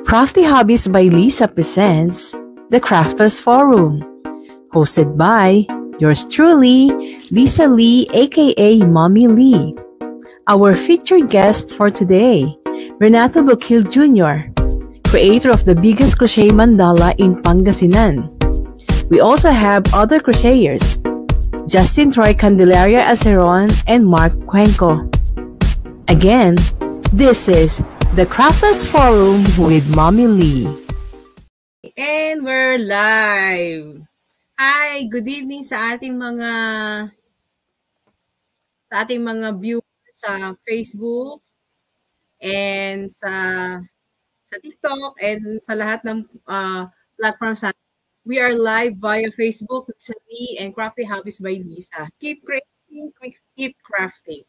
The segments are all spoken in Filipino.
Crafty Hobbies by Lisa presents The Crafters Forum, hosted by yours truly, Lisa Lee aka Mommy Lee. Our featured guest for today, Renato Bukil Jr., creator of the biggest crochet mandala in Pangasinan. We also have other crocheters, Justin Troy Candelaria Aceron and Mark Cuenco. Again, this is The Crafters Forum with Mommy Lee. And we're live. Hi, good evening sa ating mga viewers sa Facebook and sa TikTok and sa lahat ng platforms. We are live via Facebook, Lisa Lee and Crafty Hobbies by Lisa. Keep creating, keep crafting.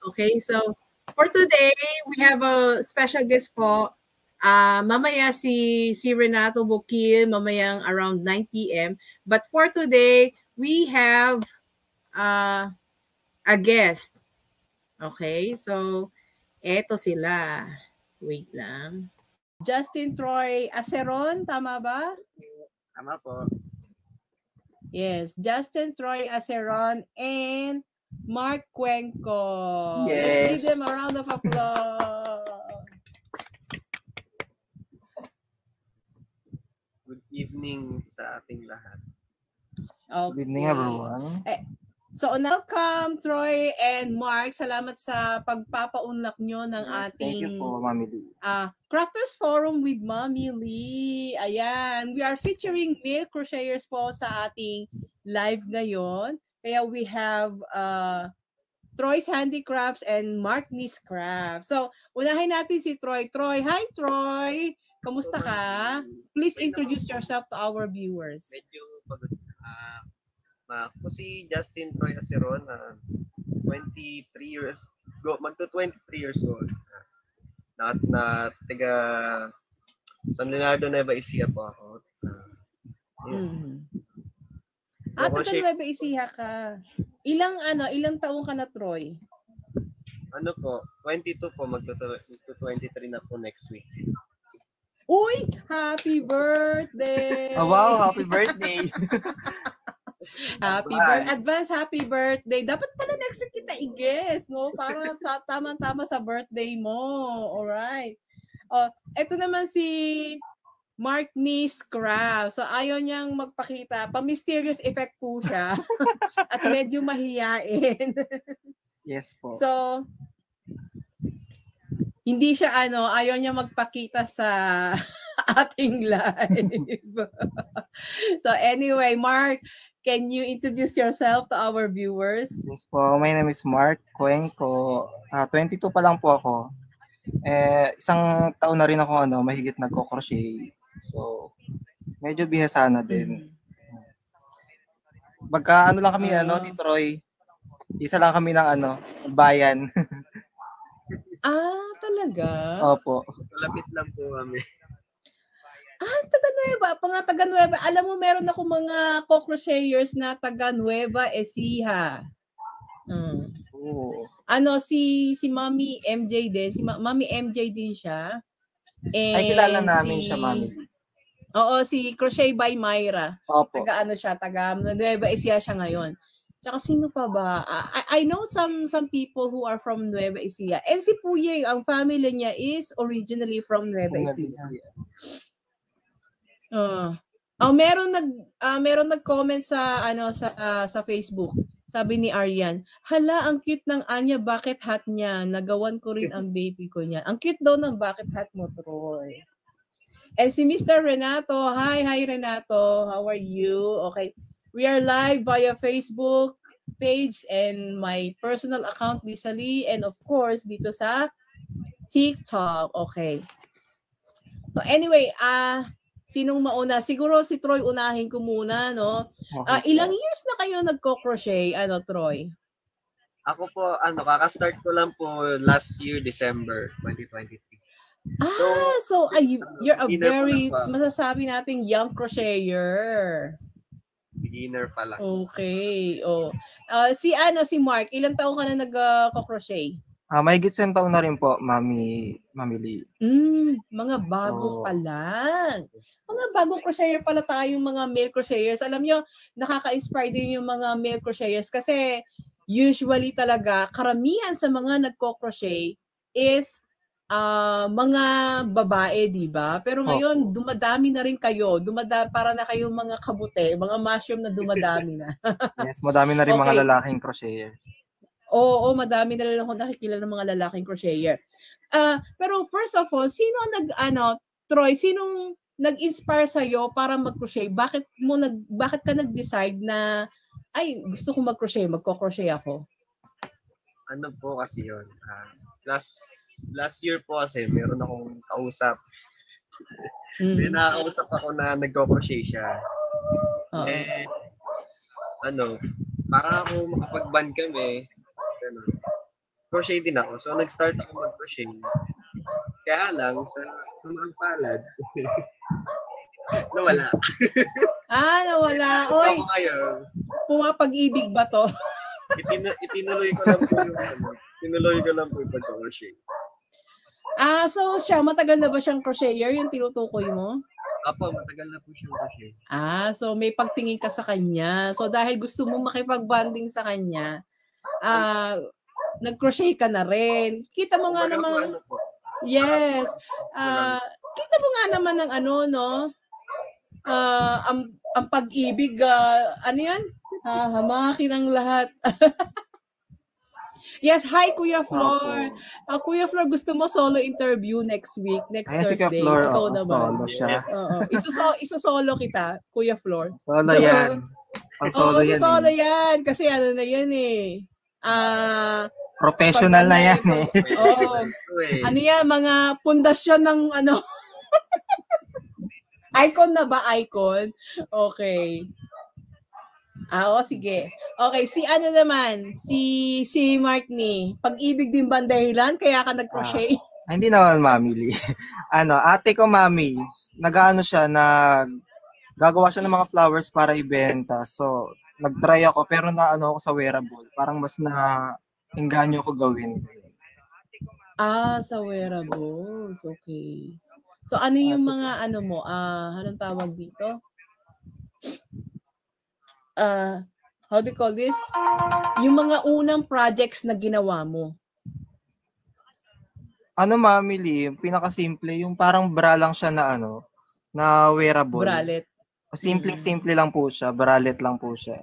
Okay, so for today, we have a special guest po. Mamaya si Renato Bukil, mamayang around 9 p.m. But for today, we have a guest. Okay, so eto sila. Wait lang. Justin Troy Aceron, tama ba? Tama po. Yes, Justin Troy Aceron and Mark Cuenco. Yes. Let's give them a round of applause. Good evening sa ating lahat. Okay. Good evening, everyone. So, welcome, Troy and Mark. Salamat sa pagpapaunlak nyo ng ating... Thank you po, Mommy Lee. Crafters Forum with Mommy Lee. Ayan. We are featuring male crocheters po sa ating live ngayon. Kaya we have Troy's Handicrafts and Mark Nice Crafts. So, unahin natin si Troy. Troy, hi Troy! Kamusta ka? Please introduce yourself to our viewers. Medyo pagod. Ako si Justin Troy Aceron, 23 years old. Taga San Leonardo, Nueva Ecija po ako. Taga Nueva Ecija ka. Ilang taong ka na, Troy? Ano po, 22 po, magto-23 na po next week. Uy! Happy birthday! Oh, wow, happy birthday! Advance happy birthday. Dapat pala next week kita i-guess, no? Para sa tamang-tama sa birthday mo. Alright. Ito naman si Mark Nice Crafts. So, ayaw niyang magpakita. Pa-mysterious effect po siya. At medyo mahiyain. Yes po. So, hindi siya ayaw niya magpakita sa ating live. So, anyway, Mark, can you introduce yourself to our viewers? Yes po, my name is Mark Cuenco. 22 pa lang po ako. Isang taon na rin ako mahigit nagko-crochet. So, medyo bihasa na din. Bagka lang kami ni Troy. Isa lang kami ng bayan. Talaga? Opo. Malapit lang po kami. Taga-Nueva. Taga-Nueva. Alam mo, meron ako mga co-crocheters na taga-Nueva Ecija. Si Mami MJ din. Si Mami MJ din siya. Ay, kilala namin siya, Mami. Oo, si Crochet by Myra. Opo. Taga-Nueva Ecija siya ngayon. Tsaka sino pa ba? I know some people who are from Nueva Ecija. And si Puyeng, ang family niya is originally from Nueva Ecija. Meron nag-comment sa sa Facebook. Sabi ni Arian, "Hala, ang cute ng Anya bucket hat niya. Nagawan ko rin ang baby ko niya." Ang cute daw ng bucket hat mo, Troy. And si Mr. Renato, hi Renato. How are you? Okay. We are live via Facebook page and my personal account, Lisa Lee, and of course dito sa TikTok. Okay. So anyway, sinong mauna? Siguro si Troy unahin ko muna, no? Ilang years na kayo nagko-crochet, Troy? Ako po, kaka-start ko lang po last year, December 2023. You're a very, masasabi nating young crocheter. Beginner pa lang. Okay. Si Mark, ilang taon ka na nag-crochet? Mahigit 1 taon na rin po, Mami Lee. Mga bago Oo. pa lang. Mga bagong crocheter pala tayong mga male crocheters. Alam nyo, nakaka-inspire din yung mga male crocheters kasi usually talaga, karamihan sa mga nagko-crochet is mga babae, di ba? Pero ngayon, Opo. dumadami na rin kayo. Para na kayong mga kabute, mga mushroom na dumadami na. Yes, madami na rin mga Okay. lalaking crocheters. Oo, madami na rin ako nakikilala ng mga lalaking crocheter. Pero first of all, Troy, sinong nag-inspire sa iyo para mag-crochet? Bakit ka nag-decide na ay, gusto ko mag-crochet, magko-crochet ako? Ano po kasi yun? Last year po kasi meron akong kausap. May nakakausap ako na nagko-crochet siya. Para ako makapag-band kami, crochet din ako. So, nag-start ako mag-crochet. Kaya lang, sa mga palad, nawala. Nawala. Oy, Ako ngayon, pumapag-ibig ba to? itinuloy ko lang po yung pag-crochet. So siya, matagal na ba siyang crocheter, yung tinutukoy mo? Apo, matagal na po siyang crochet. So may pagtingin ka sa kanya. So dahil gusto mo makipag-bonding sa kanya, nag-crochet ka na rin. Kita mo nga naman. Yes. Kita mo nga naman ng ang pag-ibig, ano yan? Hamakin ang lahat. Yes, hi Kuya Flor. Kuya Flor, gusto mo solo interview next week, next Thursday? Si Kuya Flor, ikaw naman. Solo siya. Yes. Iso-solo kita, Kuya Flor. Solo yan. Solo yan. Kasi ano na yan eh. Professional na yan eh. Ano yan, mga pundasyon ng icon na ba? Icon? Okay. Sige. Okay, si Markney, pag-ibig din ba ang dahilan kaya ka nag-crochet? Hindi naman, Mami Lee. Ate ko, Mami, gagawa siya ng mga flowers para ibenta. So, nag-try ako, pero ako sa wearable. Parang mas engganyo ko gawin. Sa wearables. Okay. So, ano yung mga anong tawag dito? How do you call this? Yung mga unang projects na ginawa mo. Mami Lee, yung pinakasimple, yung parang bra lang siya na wearable. Bralet. Simple lang po siya, bralet lang po siya.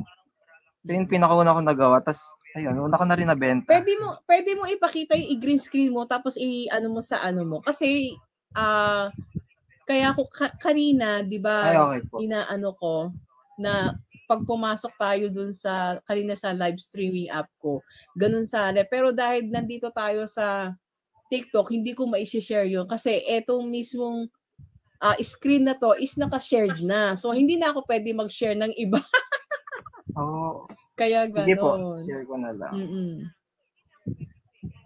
Ito yung pinakauna ko nagawa, tas ayun, una ko na rin nabenta. Pwede mo ipakita yung i-green screen mo, tapos mo sa mo. Kasi, kaya ako kanina, di ba, okay po. inaano ko, na pag pumasok tayo dun kanina sa live streaming app ko, ganun sana. Pero dahil nandito tayo sa TikTok, hindi ko ma-share yun. Kasi etong mismong screen na to is naka-shared na. So, hindi na ako pwede mag-share ng iba. Kaya ganun. Sige po, share ko na lang.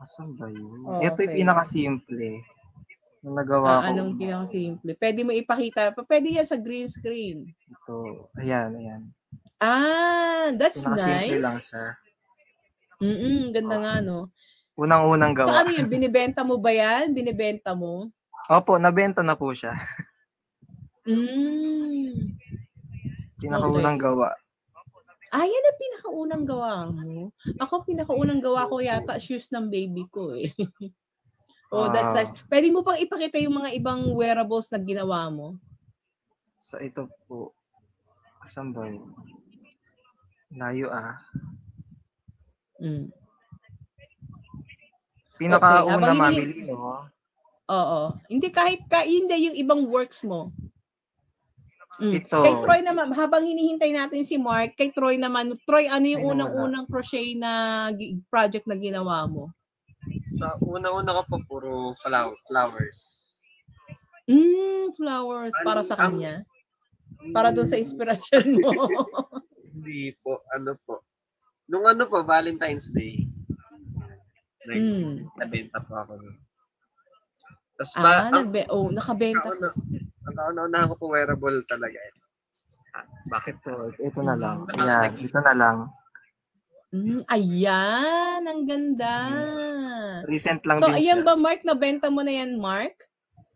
Asan ba yun? Ito yung pinakasimple. Nung nagawa ko. Anong pinakasimple? Pwede mo ipakita. Pwede yan sa green screen. Ito. Ayan. That's nice. Simple lang siya. Ganda nga, no? Unang-unang gawa. So, ano yun? Binibenta mo ba yan? Binibenta mo? Opo, nabenta na po siya. Pinakaunang gawa. Yan ang pinakaunang gawa mo? Ako, pinakaunang gawa ko yata shoes ng baby ko eh. That's nice. Pwede mo pang ipakita yung mga ibang wearables na ginawa mo? Sa ito po. Asan ba yun? Layo Pinakauna, Mami Lee, no? Oo. Hindi hindi yung ibang works mo. Ito. Kay Troy naman, habang hinihintay natin si Mark, kay Troy naman, ano yung unang crochet na project na ginawa mo? Sa una-una ko po, puro flowers. Flowers para sa kanya? Para doon sa inspirasyon mo? Hindi po, Nung Valentine's Day. Nabenta po ako. Tapos nakabenta. Ang kauna-una ako po wearable talaga. Bakit to? Ito na lang. Yan, ito na lang. Ayan, ang ganda. Recent lang So, din ayan siya. ba, Mark? Nabenta mo na yan, Mark?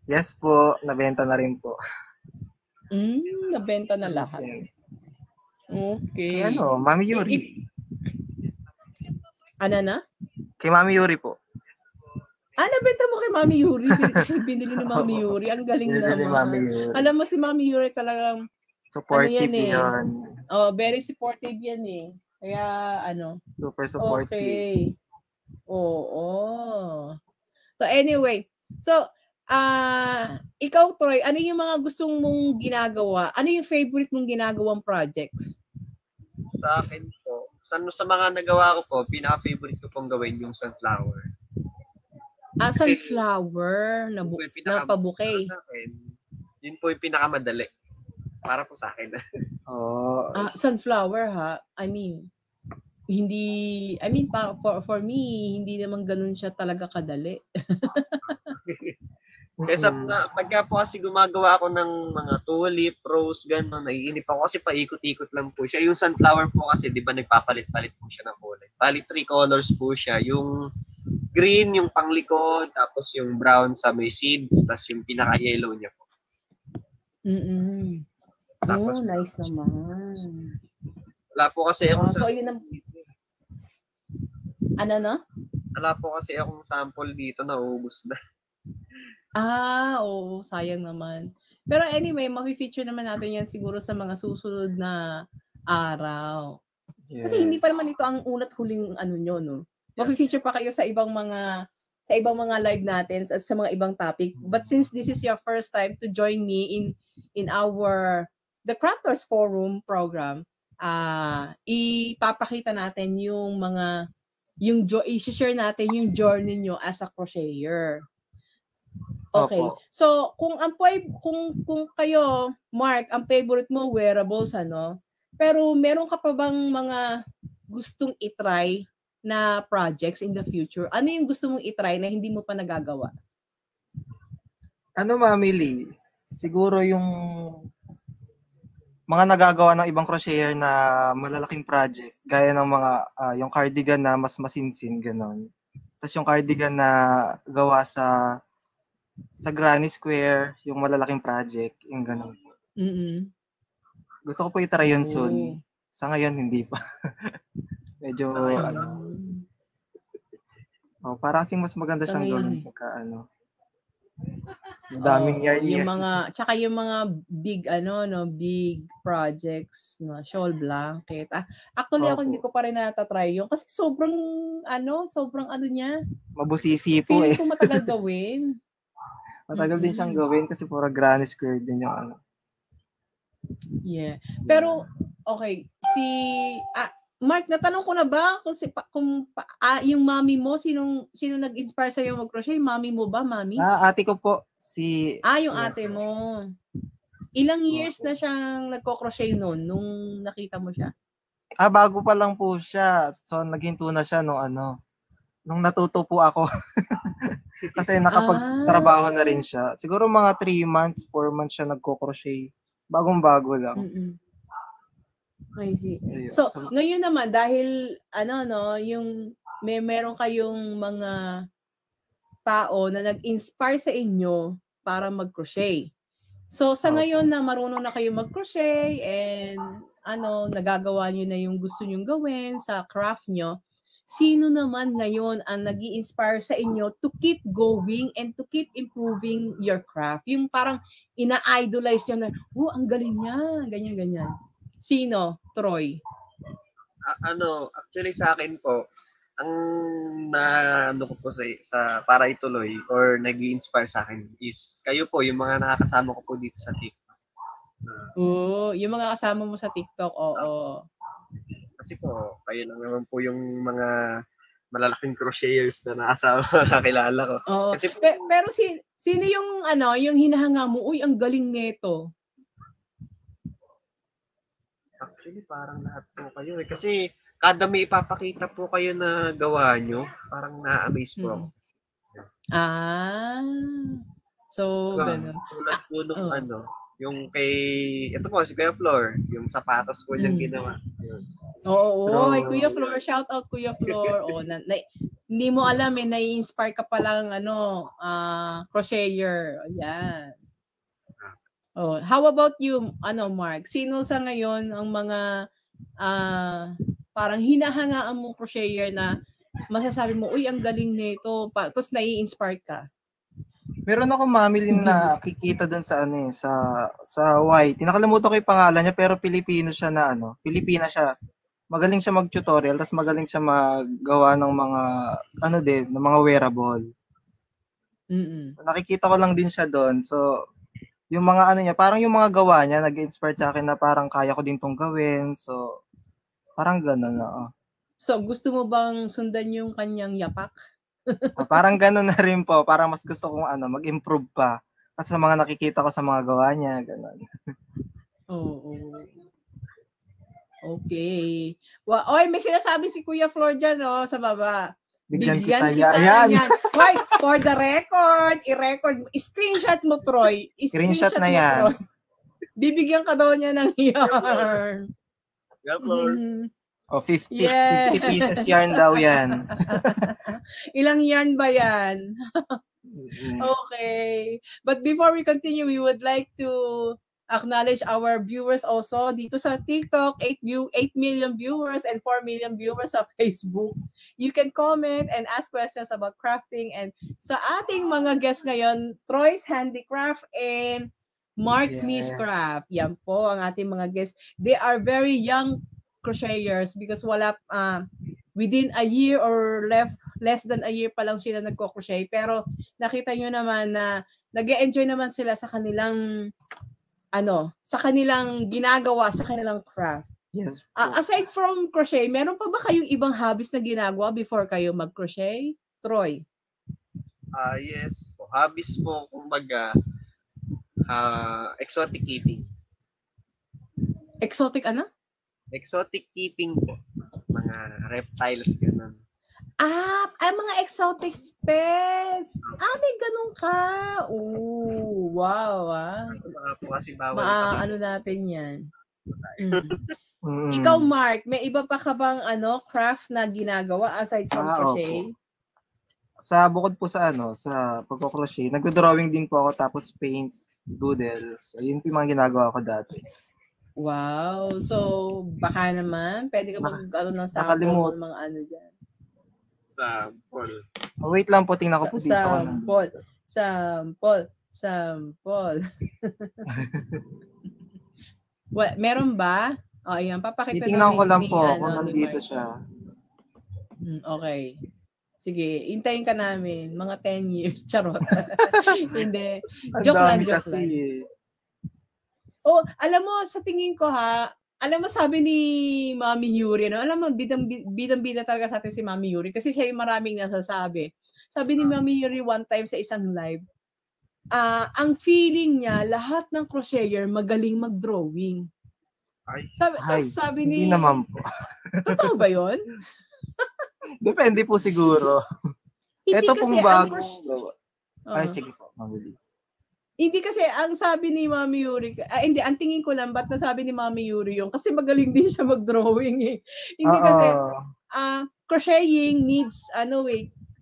Yes po, nabenta na rin po. Nabenta na lahat. Recent. Okay. Kay Mami Yuri. Ano na? Kay Mami Yuri po. Nabenta mo kay Mami Yuri. Binili ni Mami Yuri. Ang galing Binili ni Mami naman. Yuri. Alam mo si Mami Yuri talagang supportive yan. Very supportive yan eh. Kaya super supportive. Okay. Oo. So anyway, ikaw Troy, ano yung mga gustong mong ginagawa? Ano yung favorite mong ginagawang projects? Sa akin po, sa mga nagawa ko po, pinaka-favorite ko pong gawin yung sunflower. Sunflower na pabuke. Sa akin, yun po yung pinakamadali. Para po sa akin. Sunflower ha? For me, hindi naman ganun siya talaga kadali. Kaya pagka po kasi gumagawa ako ng mga tulip, rose, gano'n, naiinip ako kasi paikot-ikot lang po siya. Yung sunflower po kasi, di ba nagpapalit-palit po siya ng kulay. Bali 3 colors po siya. Yung green, yung panglikod, tapos yung brown sa may seeds, tapos yung pinaka-yellow niya po. Tapos, nice naman. Wala po kasi akong Wala po kasi akong sample dito na ubos na. Oo, sayang naman. Pero anyway, ma-feature naman natin yan siguro sa mga susunod na araw. Yes. Kasi hindi pa naman ito ang unat huling nyo, no? Yes. Ma-feature pa kayo sa ibang mga live natin at sa mga ibang topic. But since this is your first time to join me in our The Crafters Forum program, ipapakita natin i-share natin yung journey nyo as a crocheter. Okay. Opo. So, kung kayo, Mark, ang favorite mo wearables, pero meron ka pa bang mga gustong i-try na projects in the future? Ano yung gusto mong i-try na hindi mo pa nagagawa? Mami Lee? Siguro yung mga nagagawa ng ibang crocheter na malalaking project, gaya ng mga yung cardigan na mas masinsin, gano'n. Tapos yung cardigan na gawa sa Granny Square, yung malalaking project, yung gano'n. Gusto ko po i-try yun soon. Sa ngayon, hindi pa. Medyo, parang kasing mas maganda siyang gawin pagka daming yung mga tsaka yung mga big big projects na shawl blanket. Actually ako hindi ko pa rin natatry yun kasi sobrang niya. Mabusisi po Feeling ko matagal gawin. Matagal din siyang gawin kasi pura Granny Square din yung Yeah. Pero okay, Mark, natanong ko na ba kung yung mommy mo, sino nag-inspire sa'yo mag-crochet? Mommy mo ba, mommy? Ate ko po. Yung ate mo. Ilang years na siyang nagko-crochet noon nung nakita mo siya? Bago pa lang po siya. So, naghinto na siya nung natuto po ako. Kasi nakapagtrabaho na rin siya. Siguro mga 3 months, 4 months siya nagko-crochet. Bagong-bago lang. I see. So, ngayon naman, dahil, yung meron kayong mga tao na nag-inspire sa inyo para mag-crochet. So, sa ngayon na marunong na kayo mag-crochet and, nagagawa nyo na yung gusto nyong gawin sa craft nyo, sino naman ngayon ang nag-i-inspire sa inyo to keep going and to keep improving your craft? Yung parang ina-idolize nyo na, ang galing niya, ganyan-ganyan. Sino? Troy? Actually sa akin po, ang ko po sa para ituloy or nag-i-inspire sa akin is kayo po, yung mga nakakasama ko po dito sa TikTok. Yung mga kasama mo sa TikTok, oo. Kasi po, kayo lang naman po yung mga malalaking crocheters na nakilala ko. Oo. Kasi po, pero sino yung yung hinahanga mo, uy, ang galing nito? Actually, parang lahat po kayo kasi kada may ipapakita po kayo na gawa nyo, parang na-amaze po ako. So, ganun. Tulad po nung yung ito po, si Kuya Flor, yung sapatos po niyang ginawa. Oo, Kuya Flor, shout out Kuya Flor. Hindi mo alam nai-inspire ka palang crocheter. Ayan. How about you, Mark? Sino sa ngayon ang mga parang hinahangaan mo crocheter na masasabi mo, uy, ang galing nito, tapos nai-inspire ka? Meron ako mamilin na kikita doon sa sa YT. Nakalimutan ko 'yung pangalan niya pero Pilipino siya na Pilipina siya. Magaling siya mag-tutorial, tapos magaling siya maggawa ng mga ng mga wearable. Nakikita ko lang din siya doon. So, yung mga niya, parang yung mga gawa niya nag-inspire sa akin na parang kaya ko din tong gawin. So, parang gano'n na. So, gusto mo bang sundan yung kanyang yapak? Parang gano'n na rin po. Parang mas gusto kong mag-improve pa. Kasi sa mga nakikita ko sa mga gawa niya, gano'n. Oo. Okay. May sinasabi si Kuya Flor dyan, sa baba. Bigyan kita yan. Why? For the record, i-record. Screenshot mo, Troy. Screenshot na yan. Troy. Bibigyan ka daw niya ng yarn. Yeah, Flor. 50 pieces yarn daw yan. Ilang yarn ba yan? Okay. But before we continue, we would like to acknowledge our viewers also dito sa TikTok, 8 million viewers and 4 million viewers sa Facebook. You can comment and ask questions about crafting, and sa ating mga guests ngayon, Troy's Handicraft and Mark Lee's Craft. Yan po ang ating mga guests. They are very young crocheters because within a year or less than a year pa lang sila nagko-crochet, pero nakita nyo naman na nag-e-enjoy naman sila sa kanilang sa kanilang ginagawa, sa kanilang craft. Yes. Aside from crochet, meron pa ba kayong ibang hobbies na ginagawa before kayo mag-crochet? Troy? Yes po. Hobbies po, kumbaga, exotic keeping. Exotic ano? Exotic keeping po. Mga reptiles, gano'n. Mga exotic pets. May ganun ka. Oh, wow. Kasi bawal. Natin yan. Ikaw, Mark, may iba pa ka bang craft na ginagawa aside from crochet? Bukod po sa sa pagko-crochet, nagdo-drawing din po ako, tapos paint, doodles. Ayun po yung mga ginagawa ko dati. Wow. So, baka naman, pwede ka ng sample ng mga dyan. Sample. Wait lang po, tingnan ko po dito. Sample. Meron ba? Ayan, papakita namin. Titingnan ko lang po kung nandito siya. Okay. Sige, hintayin ka namin. Mga 10 years. Charot. Hindi. Joke lang. Alam mo, sa tingin ko alam mo, sabi ni Mami Yuri, alam mo, bidang-bida talaga sa atin si Mami Yuri kasi siya yung maraming nasasabi. Sabi ni Mami Yuri one time sa isang live, ang feeling niya, lahat ng crocheter magaling mag-drawing. Sabi ni... Hindi naman po. Totoo ba yun? Depende po siguro. Ito pong bago. Sige po, mabili. Hindi kasi, ang sabi ni Mami Yuri, hindi, ang tingin ko lang, ba't nasabi ni Mami Yuri yung, kasi magaling din siya mag-drawing eh. Hindi kasi, crocheting needs,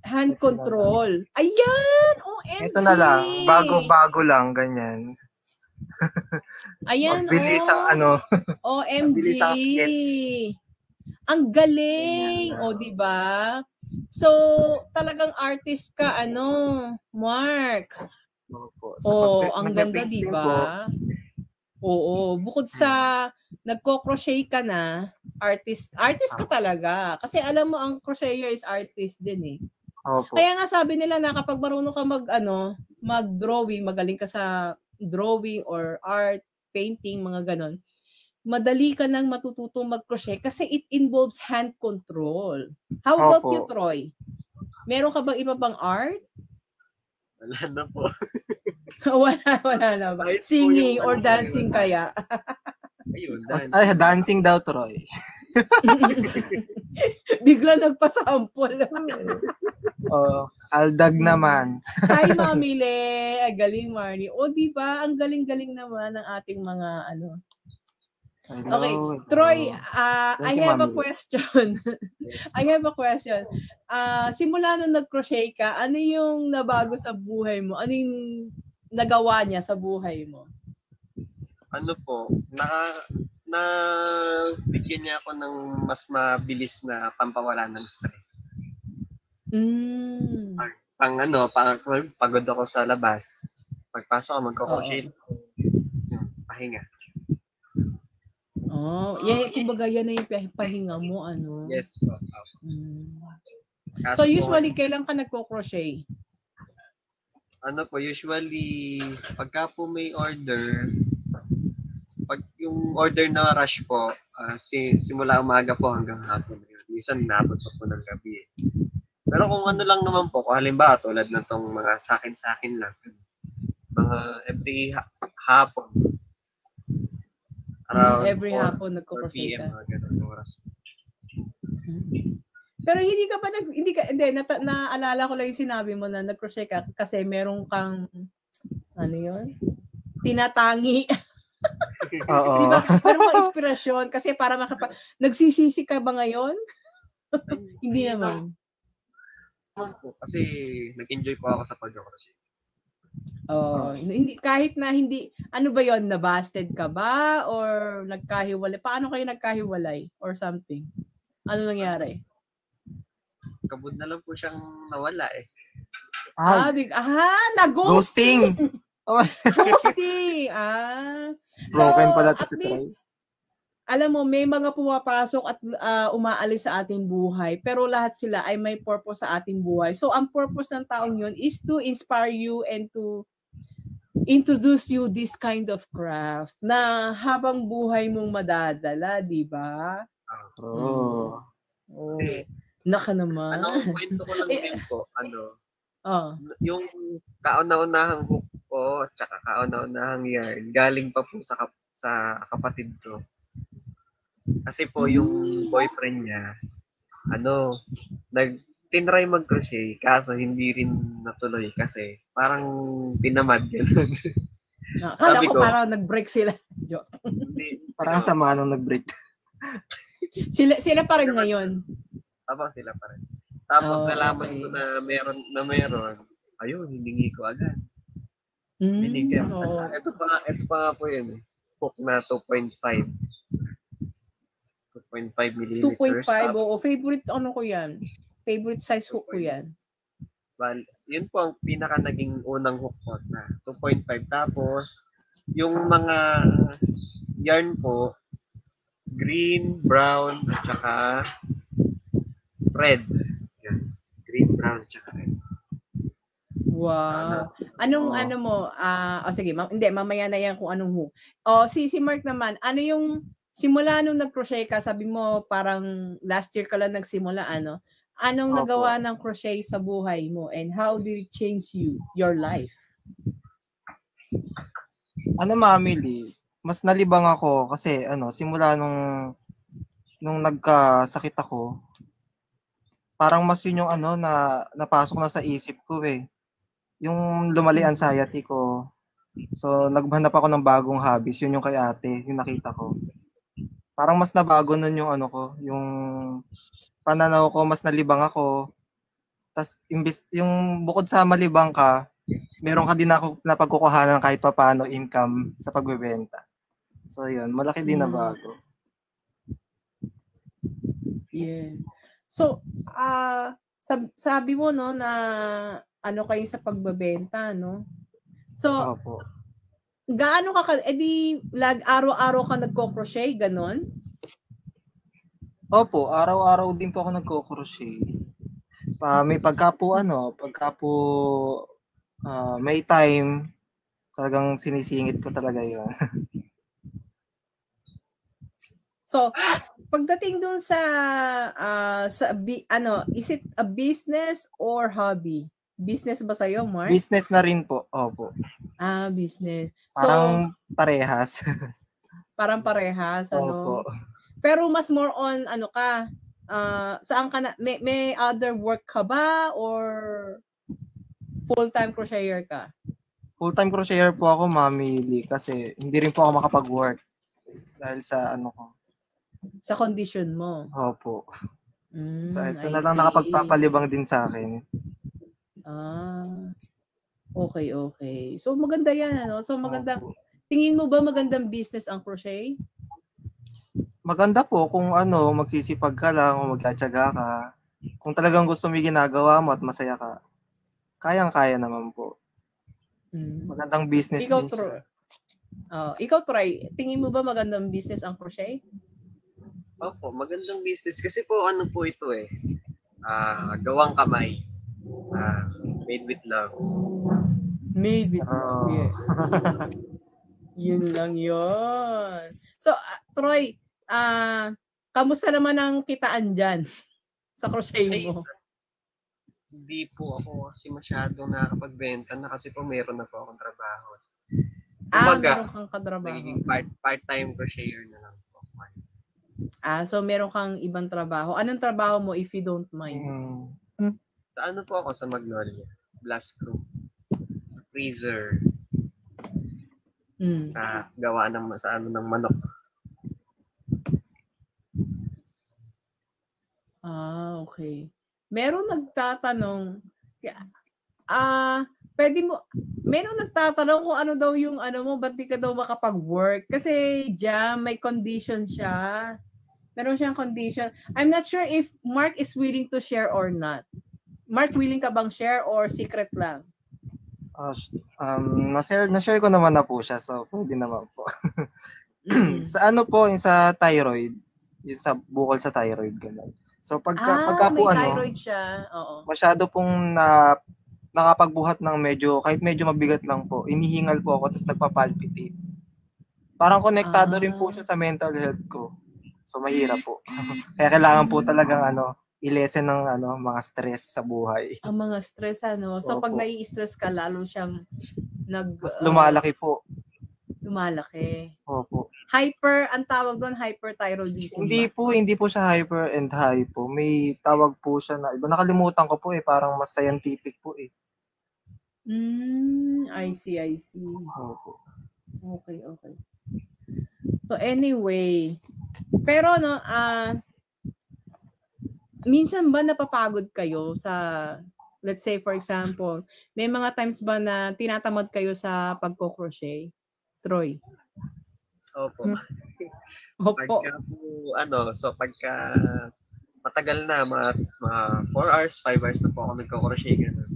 hand control. Ayan! OMG! Ito na lang, bago lang, ganyan. Ayan, Bilis ang OMG! Bilis ang sketch. Ang galing! Diba? So, talagang artist ka, Mark? Ang ganda, di ba? Oo, bukod sa nagko-crochet ka na, artist ka talaga. Kasi alam mo, ang crocheter is artist din eh. Opo. Kaya nga sabi nila na kapag marunong ka mag-drawing, magaling ka sa drawing or art, painting, mga ganon, madali ka nang matututong mag-crochet kasi it involves hand control. How about you, Troy? Meron ka bang iba pang art? Wala na po. wala na ba? Singing or dancing kaya? Ayun, dancing daw, Troy. Bigla nagpasampol. Aldag naman. Hi, Mami Le. Galing, Marnie. Di ba? Ang galing-galing naman ng ating mga Hello. Okay, Troy, I Thank you, have a Mami. question. Yes, I have a question. Simula nung nag-crochet ka, ano yung nabago sa buhay mo? Ano yung nagawa niya sa buhay mo? ano po, na bigyan niya ako ng mas mabilis na pampawala ng stress. Mm. Pagod ako sa labas. Pagpasok ako, magko-crochet ako. Pahinga. Oh, yan, kumbaga yan na yung pahinga mo, ano? Yes po. Mm. Kaso So po, usually, kailan ka nagko-crochet? usually, pagka po may order, pag yung order na rush po, simula umaga po hanggang hapon. Minsan naabot pa po ng gabi. Pero kung ano lang naman po, kung halimbawa tulad na tong mga sakin lang, mga every hapon, around Every 4 hapon nagko-crochet PM, ka. mga ganun oras. Pero hindi ka ba naalala ko lang yung sinabi mo na nag-crochet ka kasi meron kang ano yun? Tinatangi. Oo. Di ba? Meron kang inspirasyon kasi para nagsisisi ka ba ngayon? Hindi naman. Kasi nag-enjoy po ako sa pag-crochet. Hindi, kahit na hindi, ano ba yon, nabasted ka ba or nagkahiwalay? Paano kayo nagkahiwalay or something? Ano nangyari? Kabud na lang po siyang nawala eh. Nag-ghost. Ghosting! Ghosting! Broken pala to at si least, Troy. alam mo, may mga pumapasok at umaalis sa ating buhay, pero lahat sila ay may purpose sa ating buhay. So, ang purpose ng taong yun is to inspire you and to introduce you this kind of craft na habang buhay mong madadala, di ba? Oo. Naka naman. Kwento ko lang din po, yung kauna-unahang hook ko, tsaka kauna-unahang yarn, galing pa po sa kapatid ko. Kasi po yung boyfriend niya, tinry mag-crochet, kaso hindi rin natuloy kasi parang tinamad gano'n. Akala ko parang nag-break sila. Joke. Parang sama nung nag-break. Sila pa rin ngayon. Sila pa rin. Tapos nalaman ko na meron, ayun, hiningi ko agad. Binigyan. Ito pa nga po yun. Hook na 2.5. 2.5 millimeters. 2.5, oo. Favorite ko yan. Favorite size hook ko yan. Well, yun po ang pinaka naging unang hook ko na 2.5. Tapos, yung mga yarn po, green, brown, at saka red. Yan. Green, brown, at saka red. Wow. Anong ano mo? Sige, hindi, mamaya na yan kung anong hook. Si Mark naman, ano yung simula nung nag-crochet ka, sabi mo parang last year ka lang nagsimula, anong nagawa ng crochet sa buhay mo and how did it change your life? Mami Lee, mas nalibang ako kasi simula nung nagkasakit ako, parang mas yun yung na napasok na sa isip ko eh. Yung lumali anxiety ko. So, naghanap ako ng bagong hobbies. Yun yung kay ate, yung nakita ko. Parang mas nabago nun yung yung pananaw ko, mas nalibang ako. Tas yung bukod sa malibang ka, meron ka din ako napagkukuhanan kahit papaano income sa pagbebenta. So yun, malaki din na bago. Yes. So, sabi mo na kayo sa pagbebenta, no? So, gaano ka araw-araw ka nagko-crochet, ganon? Opo, araw-araw din po ako nagko-crochet. May pagka po may time, talagang sinisingit ko talaga yun. So, pagdating dun is it a business or hobby? Business ba sa'yo, Mark? Business na rin po, opo. Business. Parang parehas. Parang parehas, Opo. Pero mas more on, saan ka na, may other work ka ba or full-time crocheter ka? Full-time crocheter po ako, Mami Lee, kasi hindi rin po ako makapag-work. dahil sa ano ko. Sa condition mo. Opo. So ito I na lang see. nakapagpapalibang din sa akin. Okay. So maganda yan, ano? So maganda. Opo. Tingin mo ba magandang business ang crochet? Maganda po kung ano, magsisipag ka lang o magtsatsaga ka. Kung talagang gusto mo yung ginagawa mo at masaya ka, kayang-kaya naman po. Magandang business Ikaw, din siya. Ikaw, Troy, tingin mo ba magandang business ang crochet? Opo, magandang business. Kasi po, ano po ito gawang kamay. Made with love. Made with love, yes. Yun lang yun. So, Troy, kamusta naman ang kitaan dyan sa crochet mo? Hindi po ako kasi masyadong nakakapagbenta na kasi po meron na po akong trabaho. Meron kang katrabaho. Nagiging part-time crocheter na lang po. So meron kang ibang trabaho. Anong trabaho mo if you don't mind? Sa ano po ako sa Magnolia? Blast crew. Sa freezer. Gawa ng ng manok. Okay. Meron nagtatanong, meron nagtatanong kung ano daw yung ano mo, ba't di ka daw makapag-work? Kasi diyan may condition siya. Meron siyang condition. I'm not sure if Mark is willing to share or not. Mark, willing ka bang share or secret lang? Na-share ko naman na po siya, so pwede naman po. Sa ano po, yung sa thyroid, yung sa bukol sa thyroid, gano'n. So pagka po may thyroid siya. Oo. Masyado pong nakapagbuhat ng kahit medyo mabigat lang po, inihingal po ako tapos nagpapalpitate. Parang konektado rin po siya sa mental health ko. So mahirap po. Kaya kailangan po talagang i-lessen ng mga stress sa buhay. Ang mga stress So pag nai-stress ka lalo siyang mas lumalaki po. Lumalaki. Opo. Ang tawag doon, hyperthyroidism. Hindi po siya hyper and high po. May tawag po siya na iba. Nakalimutan ko po parang mas scientific po . I see. Opo. Okay. So anyway, pero minsan ba napapagod kayo sa, let's say for example, may mga times ba na tinatamad kayo sa pagko-crochet? Troy? Opo. Pagka matagal na, mga 4 hours, 5 hours na po ako nagko-crochet ganun.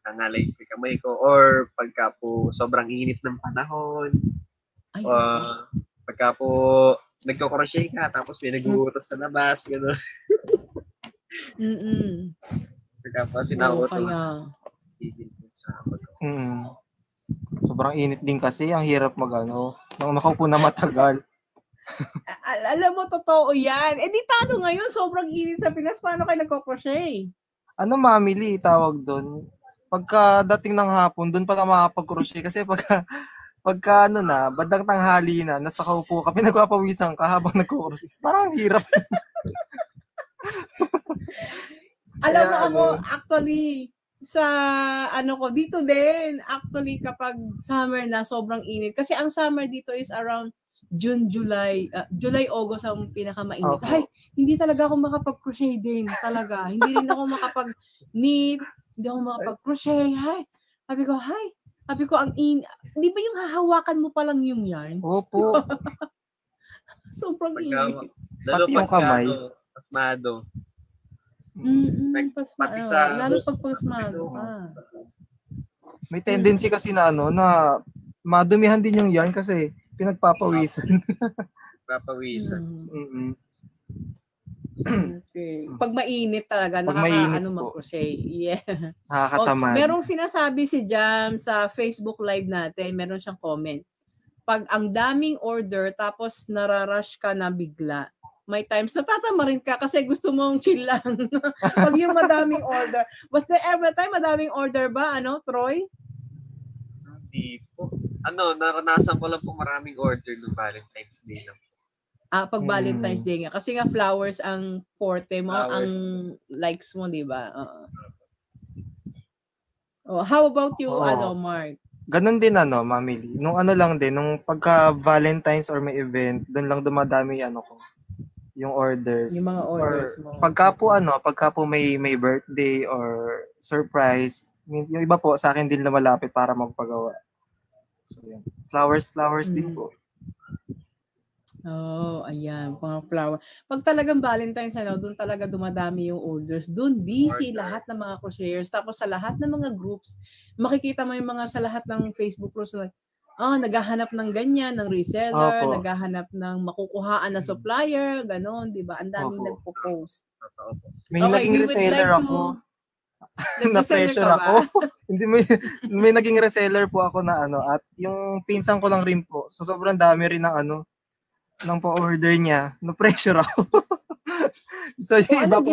Nangalay ko yung kamay ko. Or pagka po sobrang init ng panahon. Pagka po nagko-crochet ka, tapos may nag-uutos sa labas, gano'n. Pagka po sinauto lang. Sobrang init din kasi, ang hirap nang nakaupo na matagal. Alam mo, totoo yan. Di paano ngayon? Sobrang init sa Pinas. Paano kayo nagko-crochet? Mamili, tawag doon. Pagka dating ng hapon, doon pa na makapag-crochet. Kasi pagka bandang tanghali na, nasa kaupo ka, pinagpapawisan ka habang nagko-crochet. Parang hirap. Alam mo ako, actually, sa dito din, actually kapag summer na, sobrang init. Kasi ang summer dito is around June, July, August ang pinakamainit. Okay. Hindi talaga ako makapag-crochet din, talaga. Hindi rin ako makapag-knit, hindi ako makapag-crochet. Sabi ko, ang init. Di ba yung hahawakan mo pa lang yung yarn? Opo. Sobrang init. Lalo pati yung kamay. Pasmado. Pati lalo pag pasmado ka. May tendency kasi na madumihan din yung yarn kasi pinagpapawisan. Okay. Pag mainit talaga, mag-crochet. Yeah. Nakakatamad. Merong sinasabi si Jam sa Facebook Live natin, meron siyang comment. Pag ang daming order, tapos nararush ka na bigla, may times natatama rin ka kasi gusto mong chill lang. Pag yung madaming order. Was there ever time madaming order ba, Troy? Hindi po. Naranasan ko lang po maraming order ng Valentine's Day lang. Pag Valentine's Day nga. Kasi nga flowers ang forte mo, ang likes mo, di ba? How about you, Mark? Ganon din Mami Lee. Nung lang din, nung pagka Valentine's or may event, doon lang dumadami ko, yung orders. Yung mga orders or mo. pagka po may birthday or surprise, yung iba po sa akin din lumalapit para magpagawa. So yan. Flowers din po. Oh, ayan, mga flower. Pag talagang Valentine's, doon talaga dumadami yung orders. Doon busy lahat ng mga crocheters. Tapos sa lahat ng mga groups, makikita mo yung mga sa lahat ng Facebook groups na, naghahanap ng ganyan, ng reseller, Opo. naghahanap ng makukuhaan na supplier, ganon, di ba? Ang daming Opo. nagpo-post. May naging reseller ako. Na-pressure ako. Hindi may naging reseller po ako na at yung pinsan ko lang rin po. So sobrang dami rin ng ng pa-order niya, no-pressure ako. So yung iba po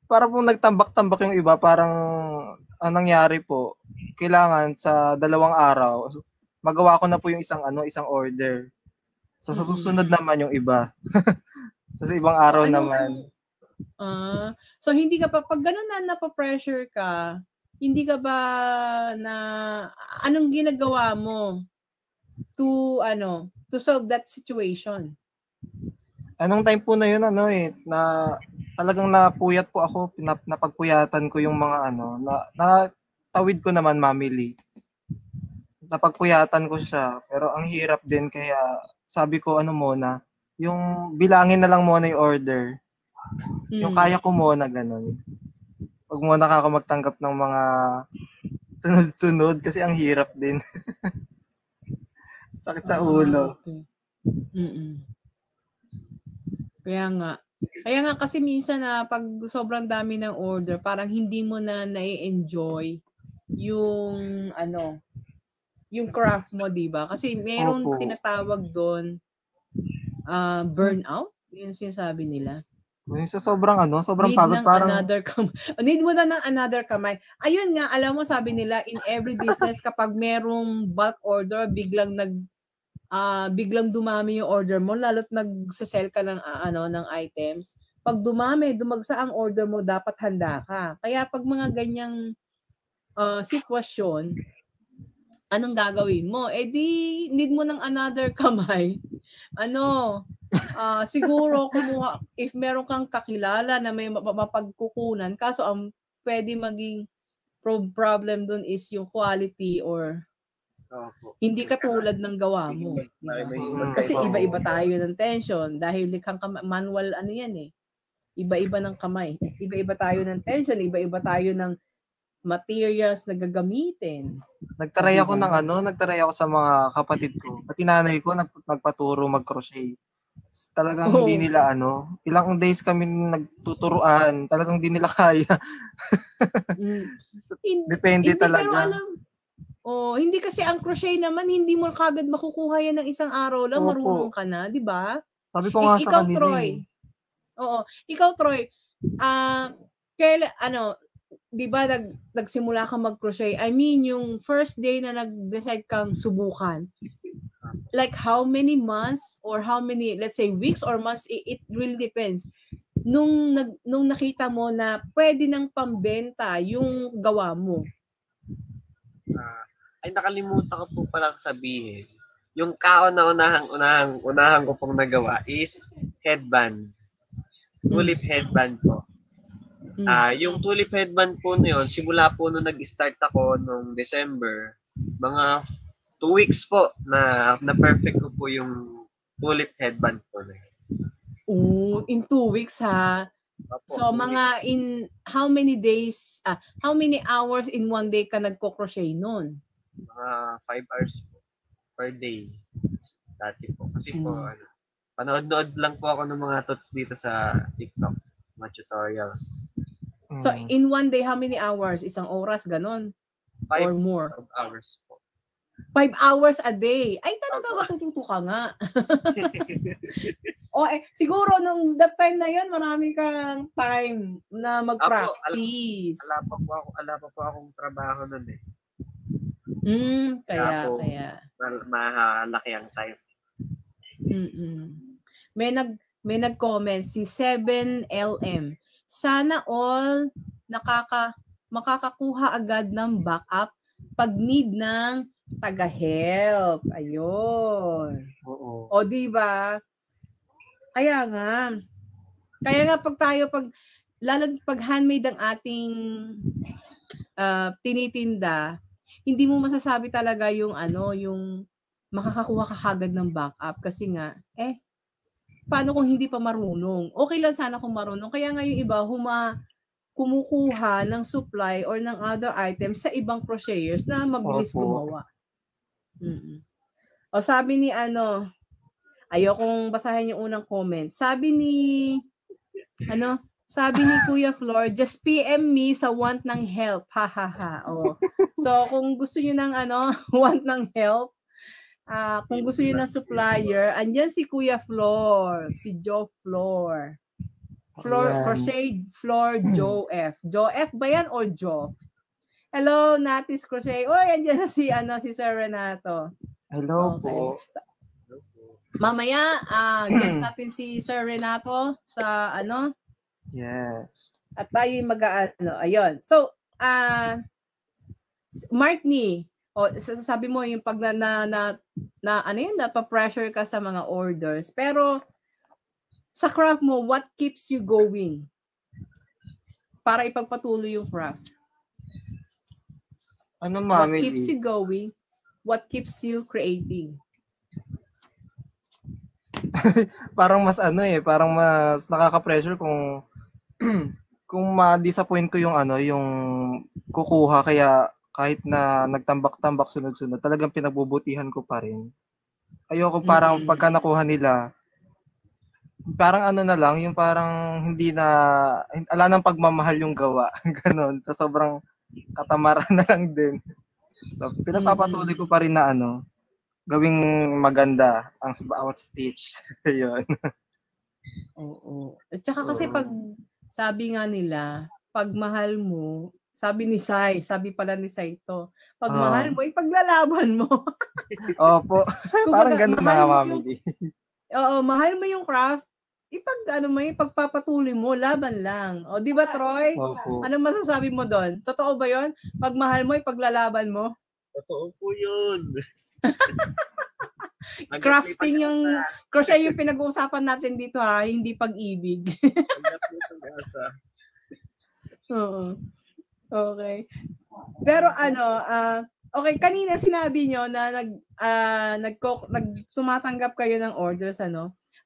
parang po nagtambak-tambak yung iba, parang ang nangyari po, kailangan sa 2 araw, magawa ko na po yung isang order. So sa susunod naman yung iba. So, sa ibang araw naman. So hindi ka pa, pag gano'n na napapressure ka, hindi ka ba anong ginagawa mo to solve that situation? Anong time po na yun, na talagang napuyat po ako, napagpuyatan ko yung mga natawid ko naman, Mami Lee. Napagpuyatan ko siya, pero ang hirap din, kaya sabi ko muna, yung bilangin na lang muna yung order. Yung kaya ko muna, ganun. Huwag muna ako magtanggap ng mga sunod-sunod kasi ang hirap din. Sakit sa ulo. Okay. Kaya nga kasi minsan pag sobrang dami ng order, parang hindi mo na nai-enjoy yung yung craft mo, di ba? Kasi meron tinatawag doon burnout, yun sinasabi nila. So sobrang pagod, parang need mo na ng another kamay. Ayun nga, alam mo, sabi nila in every business kapag merong bulk order, biglang dumami yung order mo, lalo't nagse-sell ka ng ng items. Pag dumagsa ang order mo, dapat handa ka. Kaya pag mga ganyang sitwasyon, anong gagawin mo? Di need mo ng another kamay. Siguro kumuha, if meron kang kakilala na may mapagkukunan, kaso ang pwede maging problem dun is yung quality or hindi katulad ng gawa mo. Diba? Kasi iba-iba tayo ng tension dahil likhang manual yan eh. Iba-iba ng kamay. Iba-iba tayo ng tension, iba-iba tayo ng materials na gagamitin. Nagtaray ako sa mga kapatid ko. Pati nanay ko nagpaturo mag-crochet. Talagang hindi nila ilang days kami nagtuturuan, talagang hindi nila kaya. Depende talaga. Pero hindi kasi ang crochet naman, hindi mo kagad makukuha yan ng isang araw lang, marunong ka na, di ba? Sabi ko nga sa kanila. Ikaw, Troy, di ba nagsimula ka mag-crochet? I mean, yung first day na nag-decide kang subukan, like how many months or how many, let's say, weeks or months, it really depends. Nung nakita mo na pwede nang pambenta yung gawa mo. Ay, nakalimutan ko po palang sabihin. Yung kauna-unahang ko pong nagawa is headband. Tulip headband po. Yung tulip headband po na yun, simula po nung nag-start ako nung December, mga 2 weeks po na perfect ko po yung tulip headband po na yun. In 2 weeks ha? So mga in how many days, how many hours in one day ka nagko-crochet noon? Mga 5 hours po per day. Dati po. Kasi po, panood-nood lang po ako ng mga tuts dito sa TikTok. Mga tutorials. So, in one day, how many hours? Isang oras, ganon? 5 or more? 5 hours po. 5 hours a day? Ay, talaga matututo ka nga. Siguro, nung that time na yun, marami kang time na mag-practice. Ala pa po akong trabaho nun eh. Kaya. Malaki ang time. May nag-comment si 7LM. Sana all makakakuha agad ng backup pag need ng taga-help. Ayun. Oo. O, di ba? Kaya nga lalo pag handmade ang ating tinitinda, hindi mo masasabi talaga yung makakakuha ka kagad ng backup kasi nga, paano kung hindi pa marunong? Okay lang sana kung marunong. Kaya nga yung iba, kumukuha ng supply or ng other items sa ibang crocheters na mabilis Opo. gumawa. O sabi ni ayokong basahin yung unang comment. Sabi ni Kuya Flor, just PM me sa want ng help. Ha ha ha. Oh. So kung gusto niyo ng want ng help, kung gusto niyo ng supplier, andyan si Kuya Flor, si Joe Flor. Crochet Flor Joe F. Joe F ba yan or Joe? Hello, Natis Crochet. Oy, andyan na si Sir Renato. Hello po. Mamaya, guest natin si Sir Renato sa Yes. At tayo ayun. So, Martney, sabi mo yung pag napapressure ka sa mga orders. Pero, sa craft mo, what keeps you going? Para ipagpatuloy yung craft. What keeps you going? What keeps you creating? Parang mas parang mas nakaka-pressure kung kung ma-disappoint ko yung yung kukuha, kaya kahit na nagtambak-tambak sunod-sunod, talagang pinagbubutihan ko pa rin. Ayoko parang pagka nakuha nila, parang na lang, yung parang ala nang pagmamahal yung gawa. Ganon. So, sobrang katamaran na lang din. So, pinagpapatuloy ko pa rin na gawing maganda ang bawat stitch. Ayun. Oo. At saka kasi pag sabi nga nila, pag mahal mo, sabi pala ni Sai to, pag mahal mo, ipaglalaban mo. Opo. Parang ganun na, Mami. Oo, mahal mo yung craft, ipagpapatuloy mo, laban lang. O, di ba, Troy? Opo. Ano masasabi mo doon? Totoo ba yon? Pag mahal mo, ipaglalaban mo? Totoo po yun. Crafting yung crochet yung pinag-uusapan natin dito hindi pag-ibig. Oo. Okay. Pero okay, kanina sinabi nyo na tumatanggap kayo ng orders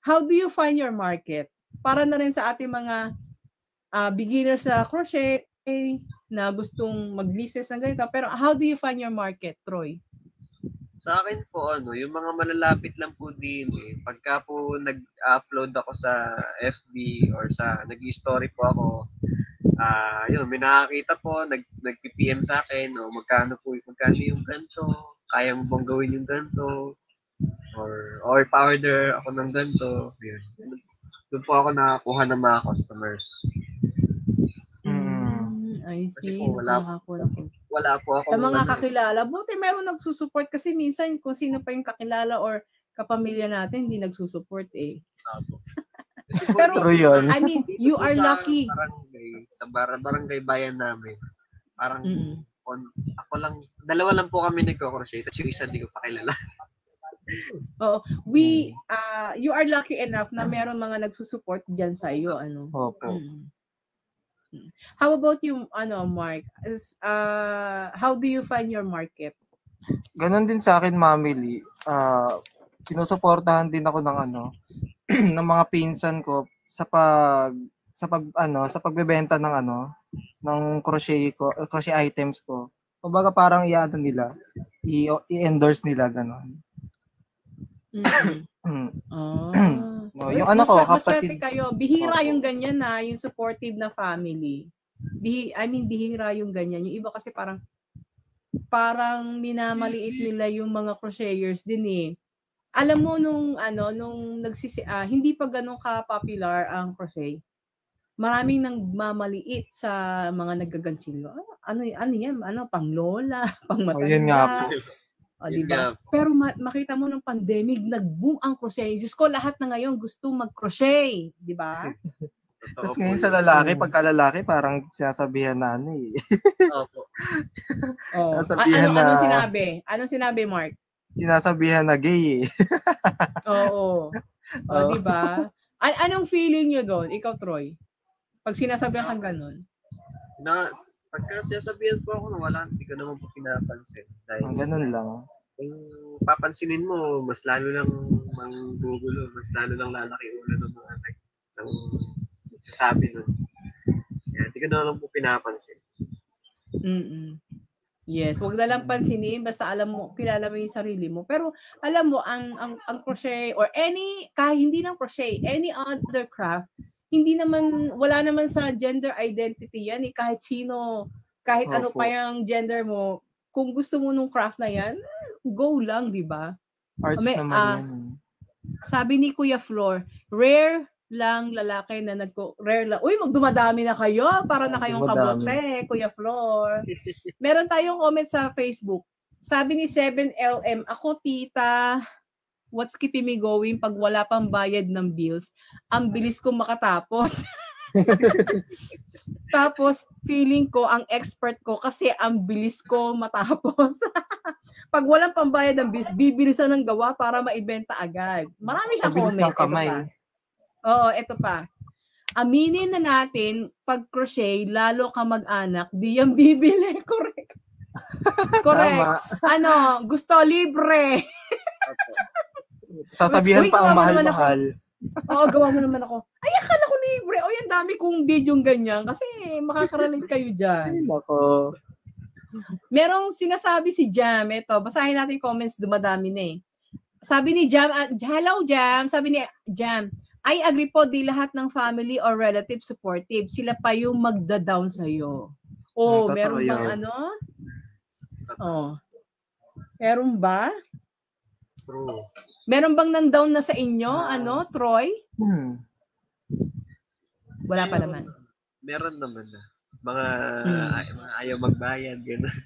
How do you find your market? Para na rin sa ating mga beginners sa crochet na gustong mag-business ng ganito, pero how do you find your market, Troy? Sa akin po, yung mga malalapit lang po din pagka po nag-upload ako sa FB or nag-story po ako, yun, may nakakita po, nag-PM sa akin, magkano yung ganito, kaya mo bang gawin yung ganito, or pa-order ako ng ganito, yun. Doon po ako nakakuha ng mga customers. I see. Kasi po, wala po ako. Sa mga kakilala, buti meron nagsusupport kasi minsan kung sino pa yung kakilala or kapamilya natin, hindi nagsusupport Pero, yun. I mean, you are lucky. Sa barangay bayan namin, parang ako lang, dalawa lang po kami nagko-crochet, tapos yung isa hindi ko pa kilala. You are lucky enough na meron mga nagsusupport diyan sa iyo, Opo. How about you, Mark? How do you find your market? Ganon din sa akin, Mami Lee. Sinusuportahan din ako ng ng mga pinsan ko sa pagbebenta ng crochet items ko. Kumbaga parang i-endorse nila ganon. No, yung kapatid kayo. Bihira yung ganyan yung supportive na family. Bihira yung ganyan. Yung iba kasi parang minamaliit nila yung mga crocheters din Alam mo nung hindi pa ganun ka-popular ang crochet. Maraming nagmamaliit sa mga naggaganchilo. Ano yan? Panglola, pangmatanda. Yun nga po. Diba? Pero makita mo ng pandemic, nag-boom ang crochet. Diyos ko, lahat na ngayon gusto mag-crochet. Diba? Tapos ngayon sa lalaki, pagka lalaki, parang sinasabihan na Opo. Oh. Sabihan Anong na- sinabi? Anong sinabi, Mark? Sinasabihan na gay Oo. Oo. Di ba? Anong feeling nyo doon? Ikaw, Troy? Pag sinasabihan kang ganun. Pagka sinasabihan po ako na wala, hindi ko naman po pinapansin. Dahil Ang ganun lang. kung papansinin mo, mas lalo lang manggugulo, mas lalo lang lalaki ulo ng mga ng nagsasabi nun. Kaya hindi ko naman po pinapansin. Mm-mm. Yes, wag na lang pansinin basta alam mo, kilala mo yung sarili mo. Pero alam mo ang crochet or kahit hindi lang crochet, any other craft, wala naman sa gender identity yan. Kahit sino, kahit ano Opo. pa yung gender mo, kung gusto mo nung craft na yan, go lang, di ba? Arts naman yan. Sabi ni Kuya Flor, rare lang lalaki na rare lang. Uy, magdumadami na kayo para na kayong Dumadami. kabote, Kuya Flor. Meron tayong comment sa Facebook. Sabi ni 7LM, ako tita, what's keeping me going pag wala pang bayad ng bills? Ang bilis kong makatapos. Tapos, feeling ko, ang expert ko kasi ang bilis ko matapos. Pag walang pambayad ng bills, bibilisan ng gawa para maibenta agad. Marami siyang Mabilis comment. ng kamay. Oo, ito pa. Aminin na natin, pag crochet, lalo ka mag-anak, di yan bibili. Correct. Correct. Tama. Gusto libre. Sasabihan Uy, pa ang gawa mo naman mahal-mahal. Oo, gawa mo naman ako. Ay, akala ko libre. O, yan dami kong video ganyan. Kasi makakarelate kayo dyan. Nako. Merong sinasabi si Jam. Ito, basahin natin comments, dumadami na eh. Sabi ni Jam, hello Jam. Sabi ni Jam, I agree po, di lahat ng family or relative supportive. Sila pa yung magda-down sa'yo. Oh, meron bang yun. Oh. Meron ba? True. Meron bang nang-down na sa inyo? Troy? Wala pa naman. Meron naman na. Mga ayaw magbayad, gano'n.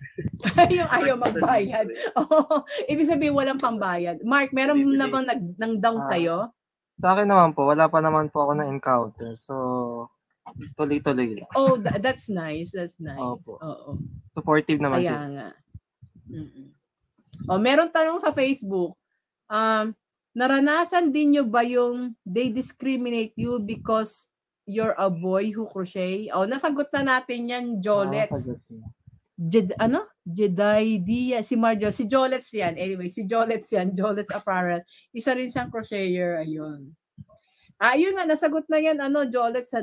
Yung ayaw magbayad. Oh, ibig sabihin walang pambayad. Mark, meron na bang nang-down sa'yo? Sa akin naman po, wala pa naman po ako na-encounter. So, tuloy-tuloy lang. Oh, that's nice. That's nice. Opo. Oo. Supportive naman Kaya sila. nga. Oh, meron tanong sa Facebook. Naranasan din nyo ba yung they discriminate you because you're a boy who crochet? Oh, nasagot na natin yan, Jolets. Jedaidia, si Marjo, si Jolets yan. Anyway, si Jolets yan, Jolets Apparel. Isa rin siyang crocheter, ayun. Ayun nga, nasagot na yan, Jolets,